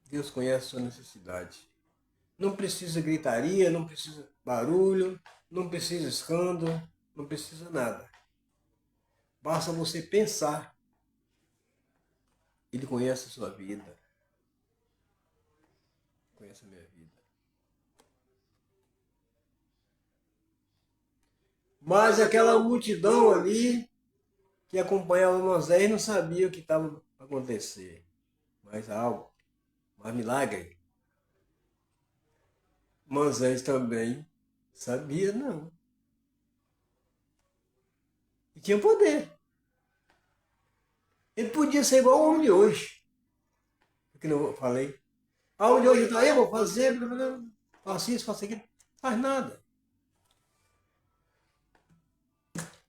Deus conhece a sua necessidade. Não precisa gritaria, não precisa barulho, não precisa escândalo, não precisa nada. Basta você pensar. Ele conhece a sua vida. Conhece a minha vida. Mas aquela multidão ali que acompanhava Moisés não sabia o que estava a acontecer. Mas algo, mais milagre. Moisés também sabia, não. E tinha poder. Ele podia ser igual ao homem de hoje. Que eu falei. A homem de hoje está aí, eu vou fazer, faço isso, faço aquilo. Faz nada.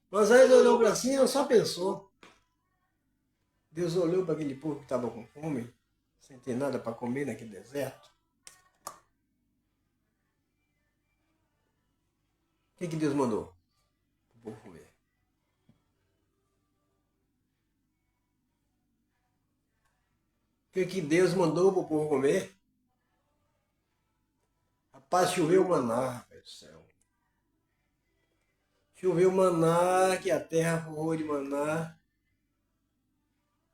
Moisés olhou para cima e só pensou. Deus olhou para aquele povo que estava com fome, sem ter nada para comer naquele deserto. O que Deus mandou o povo comer? O que Deus mandou para o povo comer? Rapaz, choveu maná, rapaz do céu. Choveu maná, que a terra forrou de maná.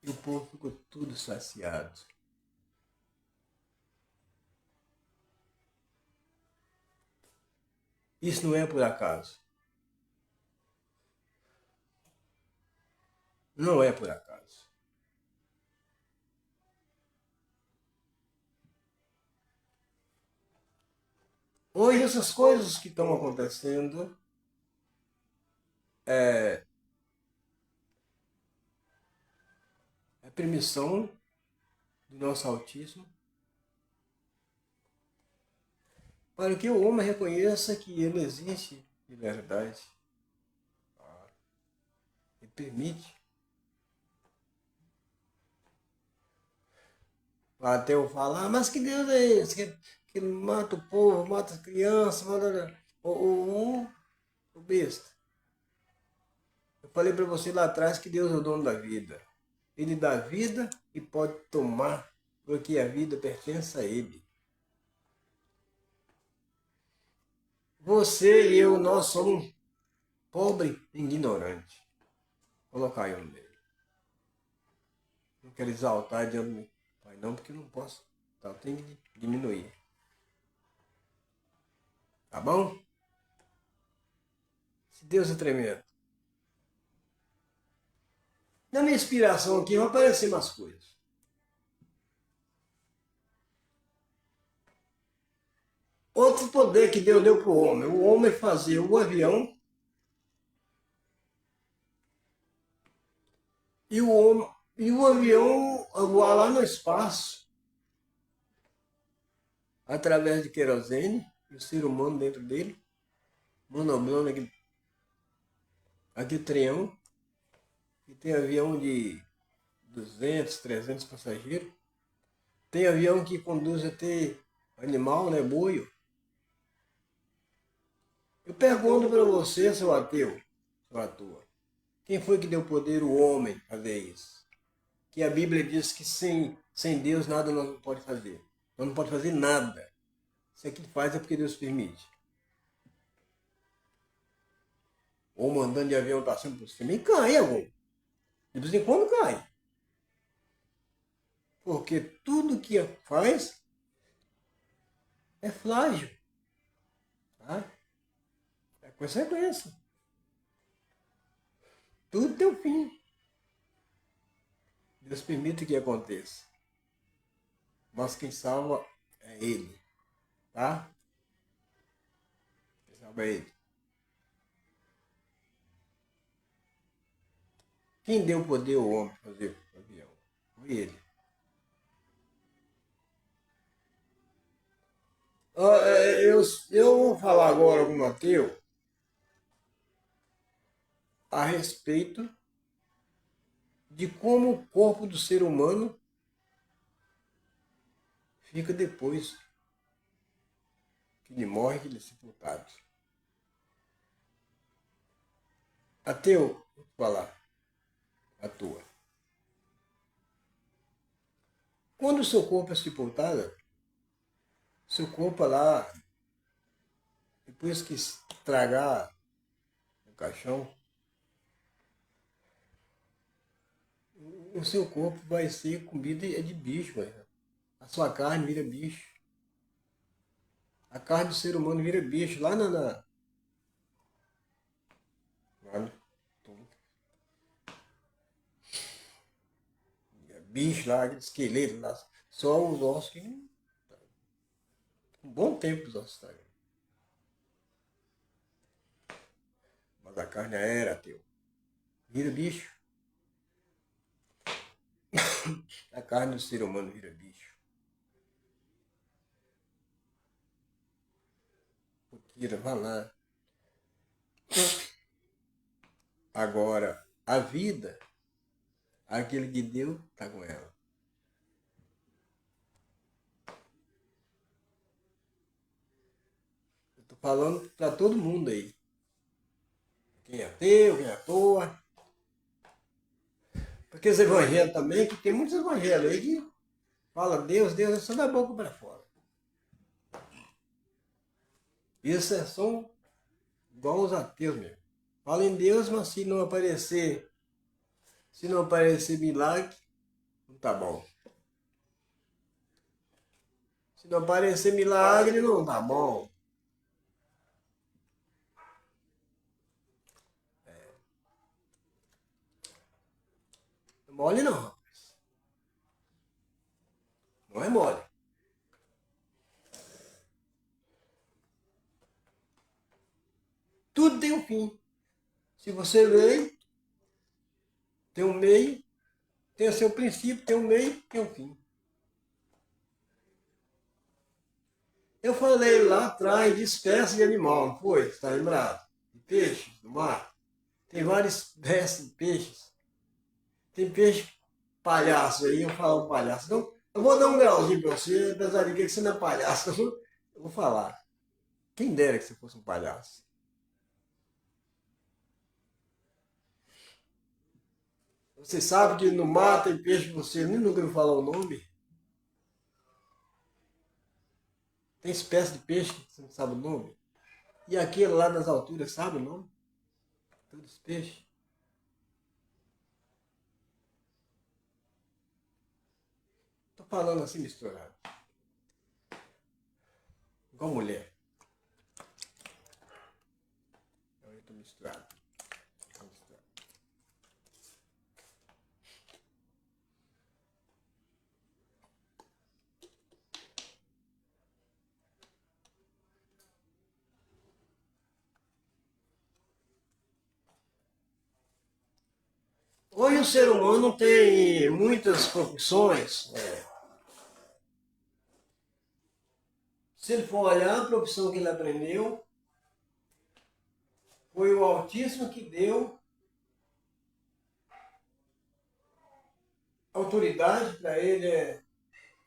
E o povo ficou tudo saciado. Isso não é por acaso. Não é por acaso. Hoje essas coisas que estão acontecendo é permissão do nosso Altíssimo para que o homem reconheça que ele existe de verdade. Ele permite. Até eu falar, mas que Deus é esse? Que ele mata o povo, mata as crianças, mata o besta. Eu falei para você lá atrás que Deus é o dono da vida. Ele dá vida e pode tomar, porque a vida pertence a Ele. Você e eu, nós somos pobre e ignorante. Colocar aí no meio. Não quero exaltar diante do meu Pai, não, porque eu não posso. Então tem que diminuir. Tá bom? Se Deus é tremendo. Na minha inspiração aqui vão aparecer umas coisas. Outro poder que Deus deu para o homem fazia o avião e o avião voar lá no espaço através de querosene, e o ser humano dentro dele, manobrando aquele trem, e tem avião de 200, 300 passageiros, tem avião que conduz até animal, né, boi. Eu pergunto para você, seu ateu, seu ator, quem foi que deu poder ao homem fazer isso? Que a Bíblia diz que sem Deus nada nós não pode fazer. Nós não pode fazer nada. Se aquilo faz é porque Deus permite. Ou mandando de avião passando por cima e cai algum. De vez em quando cai. Porque tudo que faz é frágil. Tá? É consequência. Tudo tem um fim. Deus permite que aconteça. Mas quem salva é Ele. Tá? Quem salva é Ele. Quem deu poder ao homem fazer o avião? Foi Ele. Eu vou falar agora com o Mateus a respeito de como o corpo do ser humano fica depois que ele morre, que ele é sepultado. Ateu, vou falar a tua. Quando o seu corpo é sepultado, seu corpo lá, depois que estragar o caixão, o seu corpo vai ser comida de bicho. A sua carne vira bicho. A carne do ser humano vira bicho. Lá no bicho lá, aquele esqueleto lá. Só os ossos que... Um bom tempo os ossos estão. Mas a carne era teu. Vira bicho. A carne do ser humano vira bicho. Tira, vai lá. Agora, a vida Aquele que deu, tá com ela. Eu tô falando pra todo mundo aí. Quem é ateu, quem é à toa. Porque os evangelhos também, que tem muitos evangelhos aí que fala Deus, Deus, é só da boca para fora. Isso é só igual os ateus mesmo. Fala em Deus, mas se não aparecer milagre, não tá bom. Se não aparecer milagre, não tá bom. Não é mole não, rapaz. Não é mole. Tudo tem um fim. Se você veio, tem um meio, tem o seu princípio, tem um meio, tem um fim. Eu falei lá atrás de espécie de animal, não foi? Está lembrado? De peixe do mar. Tem várias espécies de peixes. Tem peixe palhaço aí, eu falo palhaço. Então, eu vou dar um grauzinho para você, apesar de que você não é palhaço. Eu vou falar. Quem dera que você fosse um palhaço. Você sabe que no mar tem peixe que você nem nunca ouviu falar o nome? Tem espécie de peixe que você não sabe o nome? E aquele lá nas alturas sabe o nome? Todos os peixes. Tô falando assim misturado. Igual mulher. Eu tô misturado. Tô misturado. Hoje o ser humano tem muitas profissões. Se ele for olhar a profissão que ele aprendeu, foi o Altíssimo que deu autoridade para ele,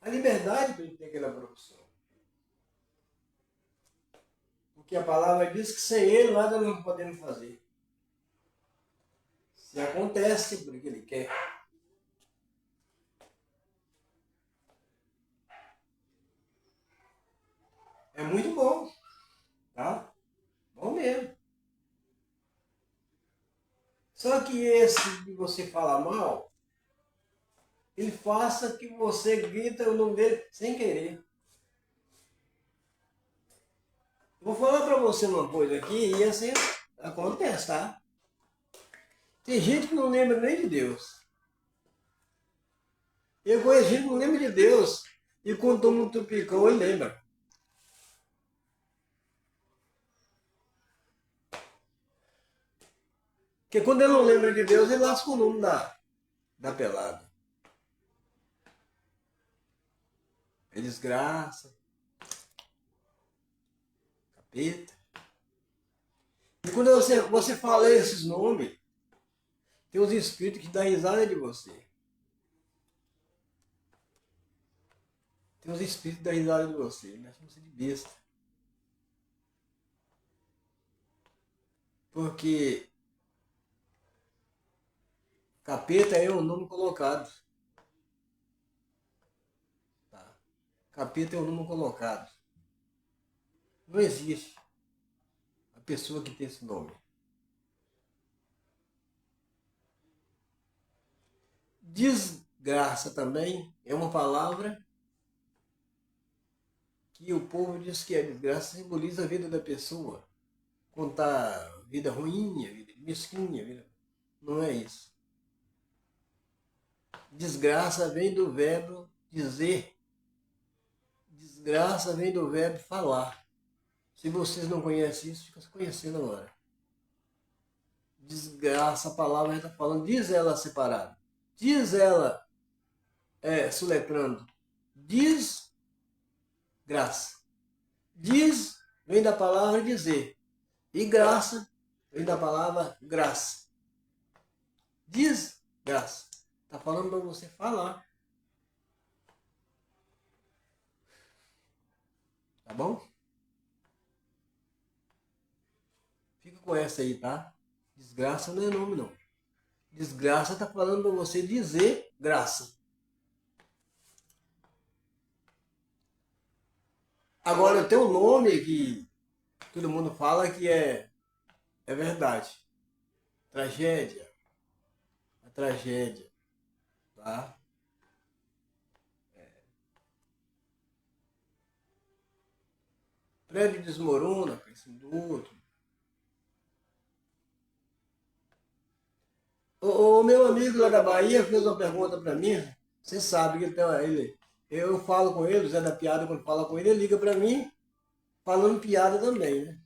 a liberdade para ele ter aquela profissão. Porque a palavra diz que sem ele nada não podemos fazer. Se acontece porque ele quer. É muito bom, tá? Bom mesmo. Só que esse que você fala mal, ele faça que você grita o nome dele sem querer. Eu vou falar para você uma coisa aqui e assim acontece, tá? Tem gente que não lembra nem de Deus. Eu conheço gente que não lembra de Deus e quando toma um tupicão ele lembra. Porque quando ele não lembra de Deus, ele lasca o nome da pelada. É desgraça, capeta. E quando você fala esses nomes, tem uns espíritos que dão risada de você. Tem uns espíritos que dão risada de você, né? Chama você de besta. Porque capeta é um nome colocado. Tá? Capeta é um nome colocado. Não existe a pessoa que tem esse nome. Desgraça também é uma palavra que o povo diz que a desgraça simboliza a vida da pessoa. Contar vida ruim, vida mesquinha, vida... não é isso. Desgraça vem do verbo dizer. Desgraça vem do verbo falar. Se vocês não conhecem isso, fica se conhecendo agora. Desgraça, a palavra está falando, diz ela separada. Diz ela soletrando. Diz graça. Diz vem da palavra dizer. E graça vem da palavra graça. Diz graça. Tá falando para você falar. Tá bom? Fica com essa aí, tá? Desgraça não é nome, não. Desgraça tá falando para você dizer graça. Agora tem um nome que todo mundo fala que é verdade. Tragédia. A tragédia. Tá? Prédio desmorona, cai em cima do outro. O meu amigo lá da Bahia fez uma pergunta para mim. Você sabe que eu falo com ele, o Zé da Piada, quando fala com ele, ele liga para mim falando piada também, né?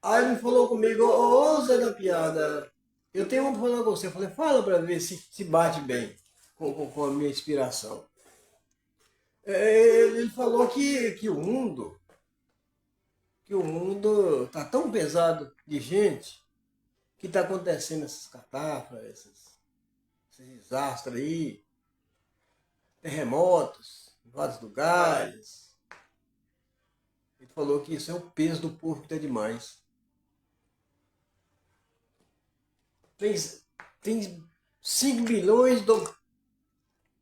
Aí ele falou comigo, ô Zé da Piada, eu tenho uma pra falar com você. Eu falei, fala para ver se bate bem com a minha inspiração. Ele falou que o mundo tá tão pesado de gente que tá acontecendo essas catástrofes, esses desastres aí, terremotos em vários lugares. Ele falou que isso é o peso do povo que tá demais. Tem, tem 5 bilhões,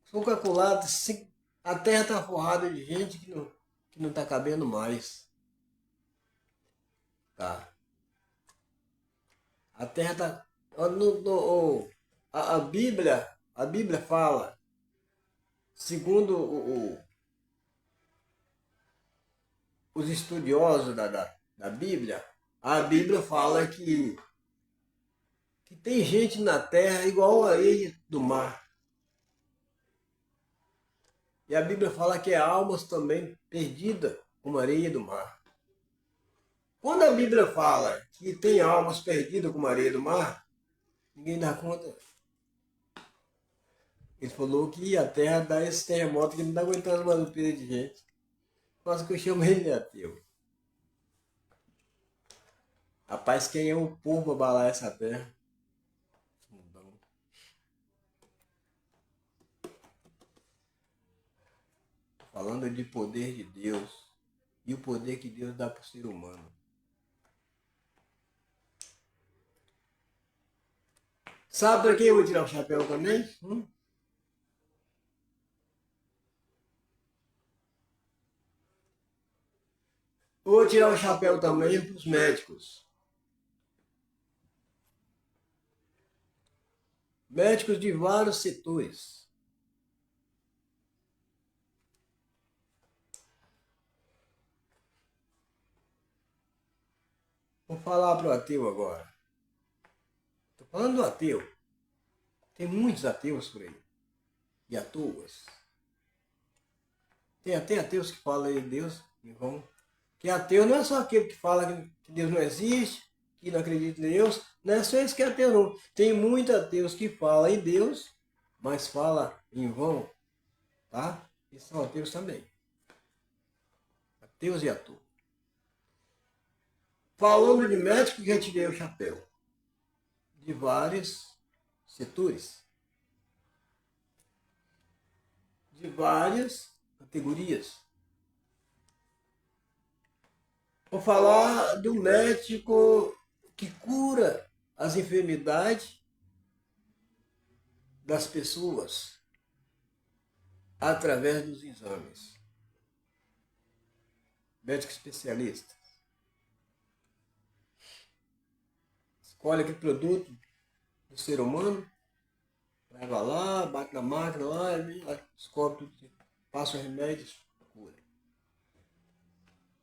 são calculados, a terra tá forrada de gente que não tá cabendo mais. Tá? A terra tá. A Bíblia fala, segundo os estudiosos da Bíblia, a Bíblia fala que tem gente na terra igual a areia do mar. E a Bíblia fala que é almas também perdidas como areia do mar. Quando a Bíblia fala que tem almas perdidas como areia do mar, ninguém dá conta. Ele falou que a terra dá esse terremoto que não está aguentando mais o peso de gente. Quase que eu chamo ele de ateu. Rapaz, quem é o povo para abalar essa terra? Falando de poder de Deus e o poder que Deus dá para o ser humano. Sabe para quem eu vou tirar o chapéu também? Vou tirar o chapéu também para os médicos. Médicos de vários setores. Vou falar para o ateu agora. Estou falando do ateu. Tem muitos ateus por aí. E atuas. Tem até ateus que falam em Deus em vão. Que ateu não é só aquele que fala que Deus não existe, que não acredita em Deus. Não é só esse que é ateu, não. Tem muitos ateus que falam em Deus, mas falam em vão. Tá? E são ateus também. Ateus e ateus. Falando de médico, já tirei o chapéu. De vários setores. De várias categorias. Vou falar do médico que cura as enfermidades das pessoas através dos exames. Médico especialista. Escolhe aquele produto do ser humano, leva lá, bate na máquina lá, descobre tudo, passa os remédios, cura.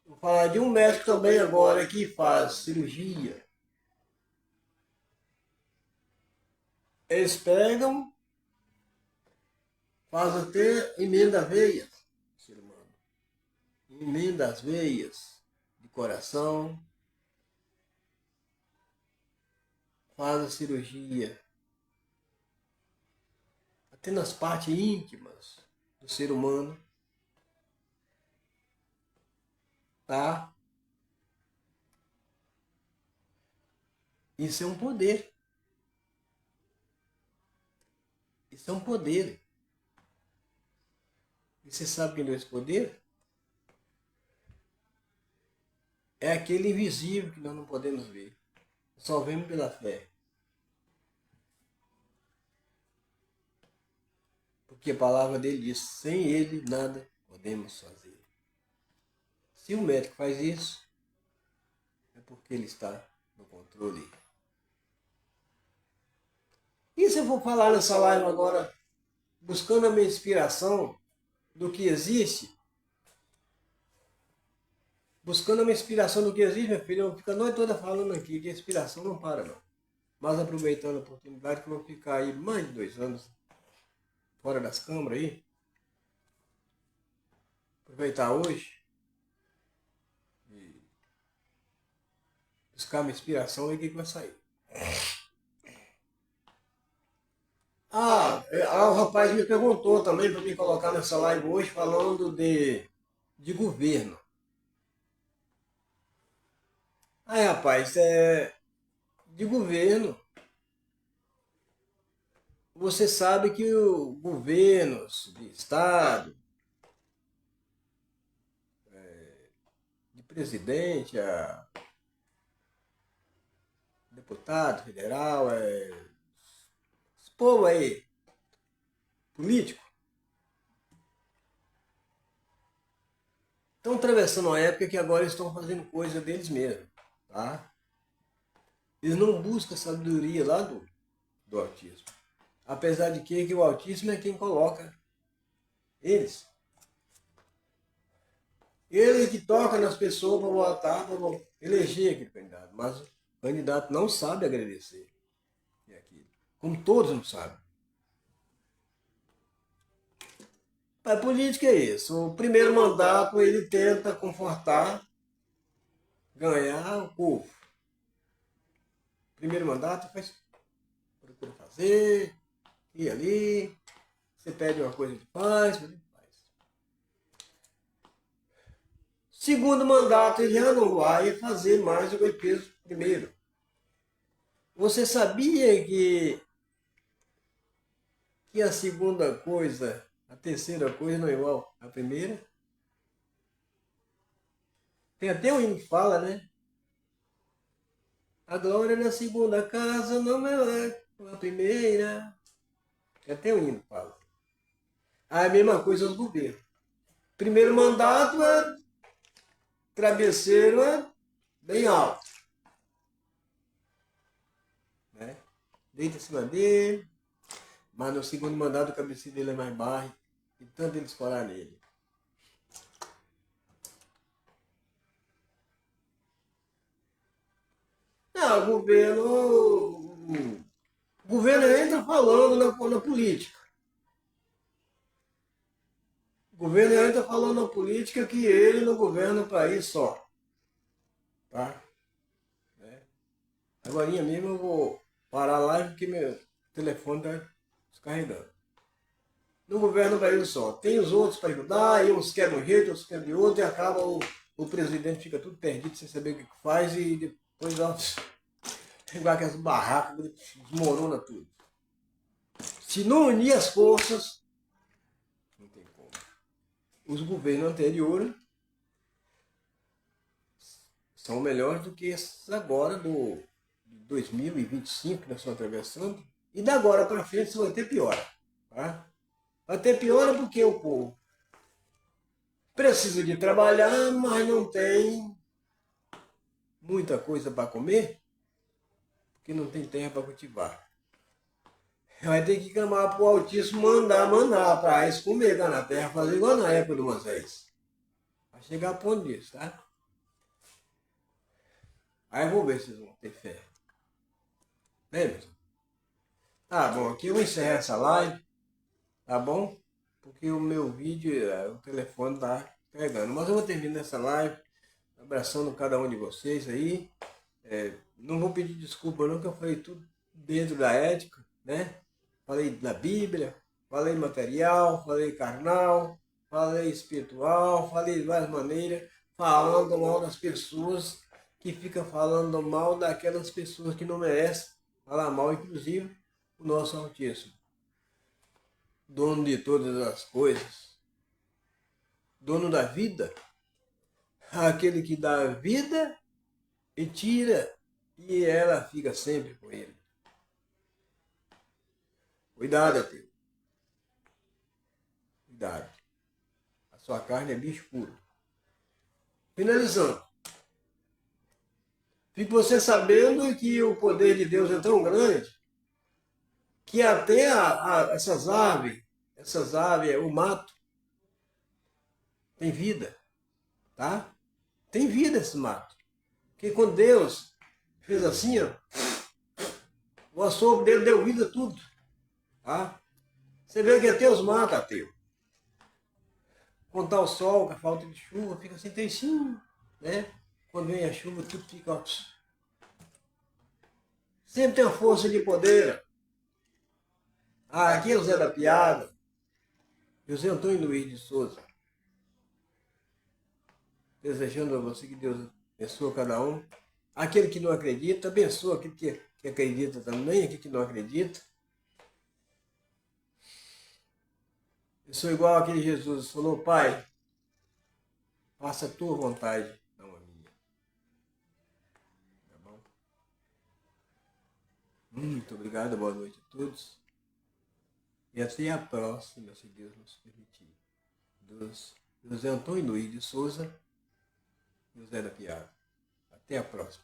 Vou falar de um médico também agora que faz cirurgia. Eles pegam, fazem até emenda veia, ser humano. Emenda as veias de coração, faz a cirurgia até nas partes íntimas do ser humano. Tá? Isso é um poder. Isso é um poder. E você sabe quem deu esse poder? É aquele invisível que nós não podemos ver. Só vemos pela fé. Porque a palavra dele diz, sem ele nada podemos fazer. Se o médico faz isso, é porque ele está no controle. E se eu for falar nessa live agora, buscando a minha inspiração do que existe, buscando a minha inspiração do que existe, meu filho, eu vou ficar a noite toda falando aqui, que a inspiração não para não. Mas aproveitando a oportunidade que eu vou ficar aí mais de 2 anos fora das câmaras aí, aproveitar hoje e buscar minha inspiração e o que vai sair. O rapaz me perguntou também para me colocar nessa live hoje falando de governo. Aí, rapaz, de governo, você sabe que o governos de estado, de presidente, a deputado federal, esse povo aí, político, estão atravessando uma época que agora estão fazendo coisa deles mesmos, tá? Eles não buscam a sabedoria lá do autismo. Apesar de que o autismo é quem coloca eles. Ele que toca nas pessoas para votar, para eleger aquele candidato. Mas o candidato não sabe agradecer. Como todos não sabem. A política é isso. O primeiro mandato ele tenta confortar, ganhar o povo. Primeiro mandato procura fazer, ir ali, você pede uma coisa de paz, ele faz. Segundo mandato ele já não vai fazer mais o que ele fez primeiro. Você sabia que a segunda coisa, a terceira coisa não é igual à primeira? Tem até um hino que fala, né? A glória na segunda casa não é a primeira. Tem até um hino que fala. A mesma coisa os governos. Primeiro mandato é travesseiro bem alto. Né? Deita em cima dele. Mas no segundo mandato o cabeceiro dele é mais baixo. E tanto ele escorar nele. Não, o governo entra falando na política. O governo entra falando na política que ele não governa o país só. Tá? Agora mesmo eu vou parar a live porque meu telefone está descarregando. Não governa o país só. Tem os outros para ajudar, e uns querem de um jeito, outros querem de outro, e acaba o presidente fica tudo perdido sem saber o que faz e depois ó, igual aquelas barracas, desmorona tudo. Se não unir as forças, não tem como. Os governos anteriores são melhores do que esses agora do 2025 que nós estamos atravessando. E da agora para frente isso vai ter piora. Tá? Vai ter piora porque o povo precisa de trabalhar, mas não tem muita coisa para comer, porque não tem terra para cultivar. Vai ter que clamar para o Altíssimo mandar para eles comer lá na terra, fazer igual na época do Moisés. Vai chegar a ponto disso, tá? Aí eu vou ver se vocês vão ter fé. Lembra? Tá bom, aqui eu vou encerrar essa live, tá bom? Porque o meu vídeo, o telefone tá pegando. Mas eu vou terminar essa live, abraçando cada um de vocês aí. Não vou pedir desculpa não, que eu falei tudo dentro da ética, né? Falei da Bíblia, falei material, falei carnal, falei espiritual, falei de várias maneiras, falando mal das pessoas que ficam falando mal daquelas pessoas que não merecem falar mal, inclusive o nosso Altíssimo. dono de todas as coisas, dono da vida, aquele que dá a vida e tira, e ela fica sempre com ele. Cuidado, teu. Cuidado. A sua carne é bicho puro. Finalizando. Fique você sabendo que o poder de Deus é tão grande que até essas aves, o mato, tem vida, tá? Tem vida esse mato. Porque quando Deus fez assim, ó, o assopro dele deu vida a tudo, tá? Você vê que até os matos, ateu. Quando tá o sol, com a falta de chuva, fica assim, tristinho, né? Quando vem a chuva, tudo fica, ó, sempre tem uma força de poder. Ah, aqui é o Zé da Piada, José Antônio Luiz de Souza. Desejando a você que Deus abençoe cada um. Aquele que não acredita, abençoa aquele que acredita também, aquele que não acredita. Eu sou igual aquele Jesus, falou, Pai, faça a tua vontade, não a minha. Tá bom? Muito obrigado, boa noite a todos. E até a próxima, se Deus nos permitir. José Antônio Luiz de Souza, José da Piada. Até a próxima.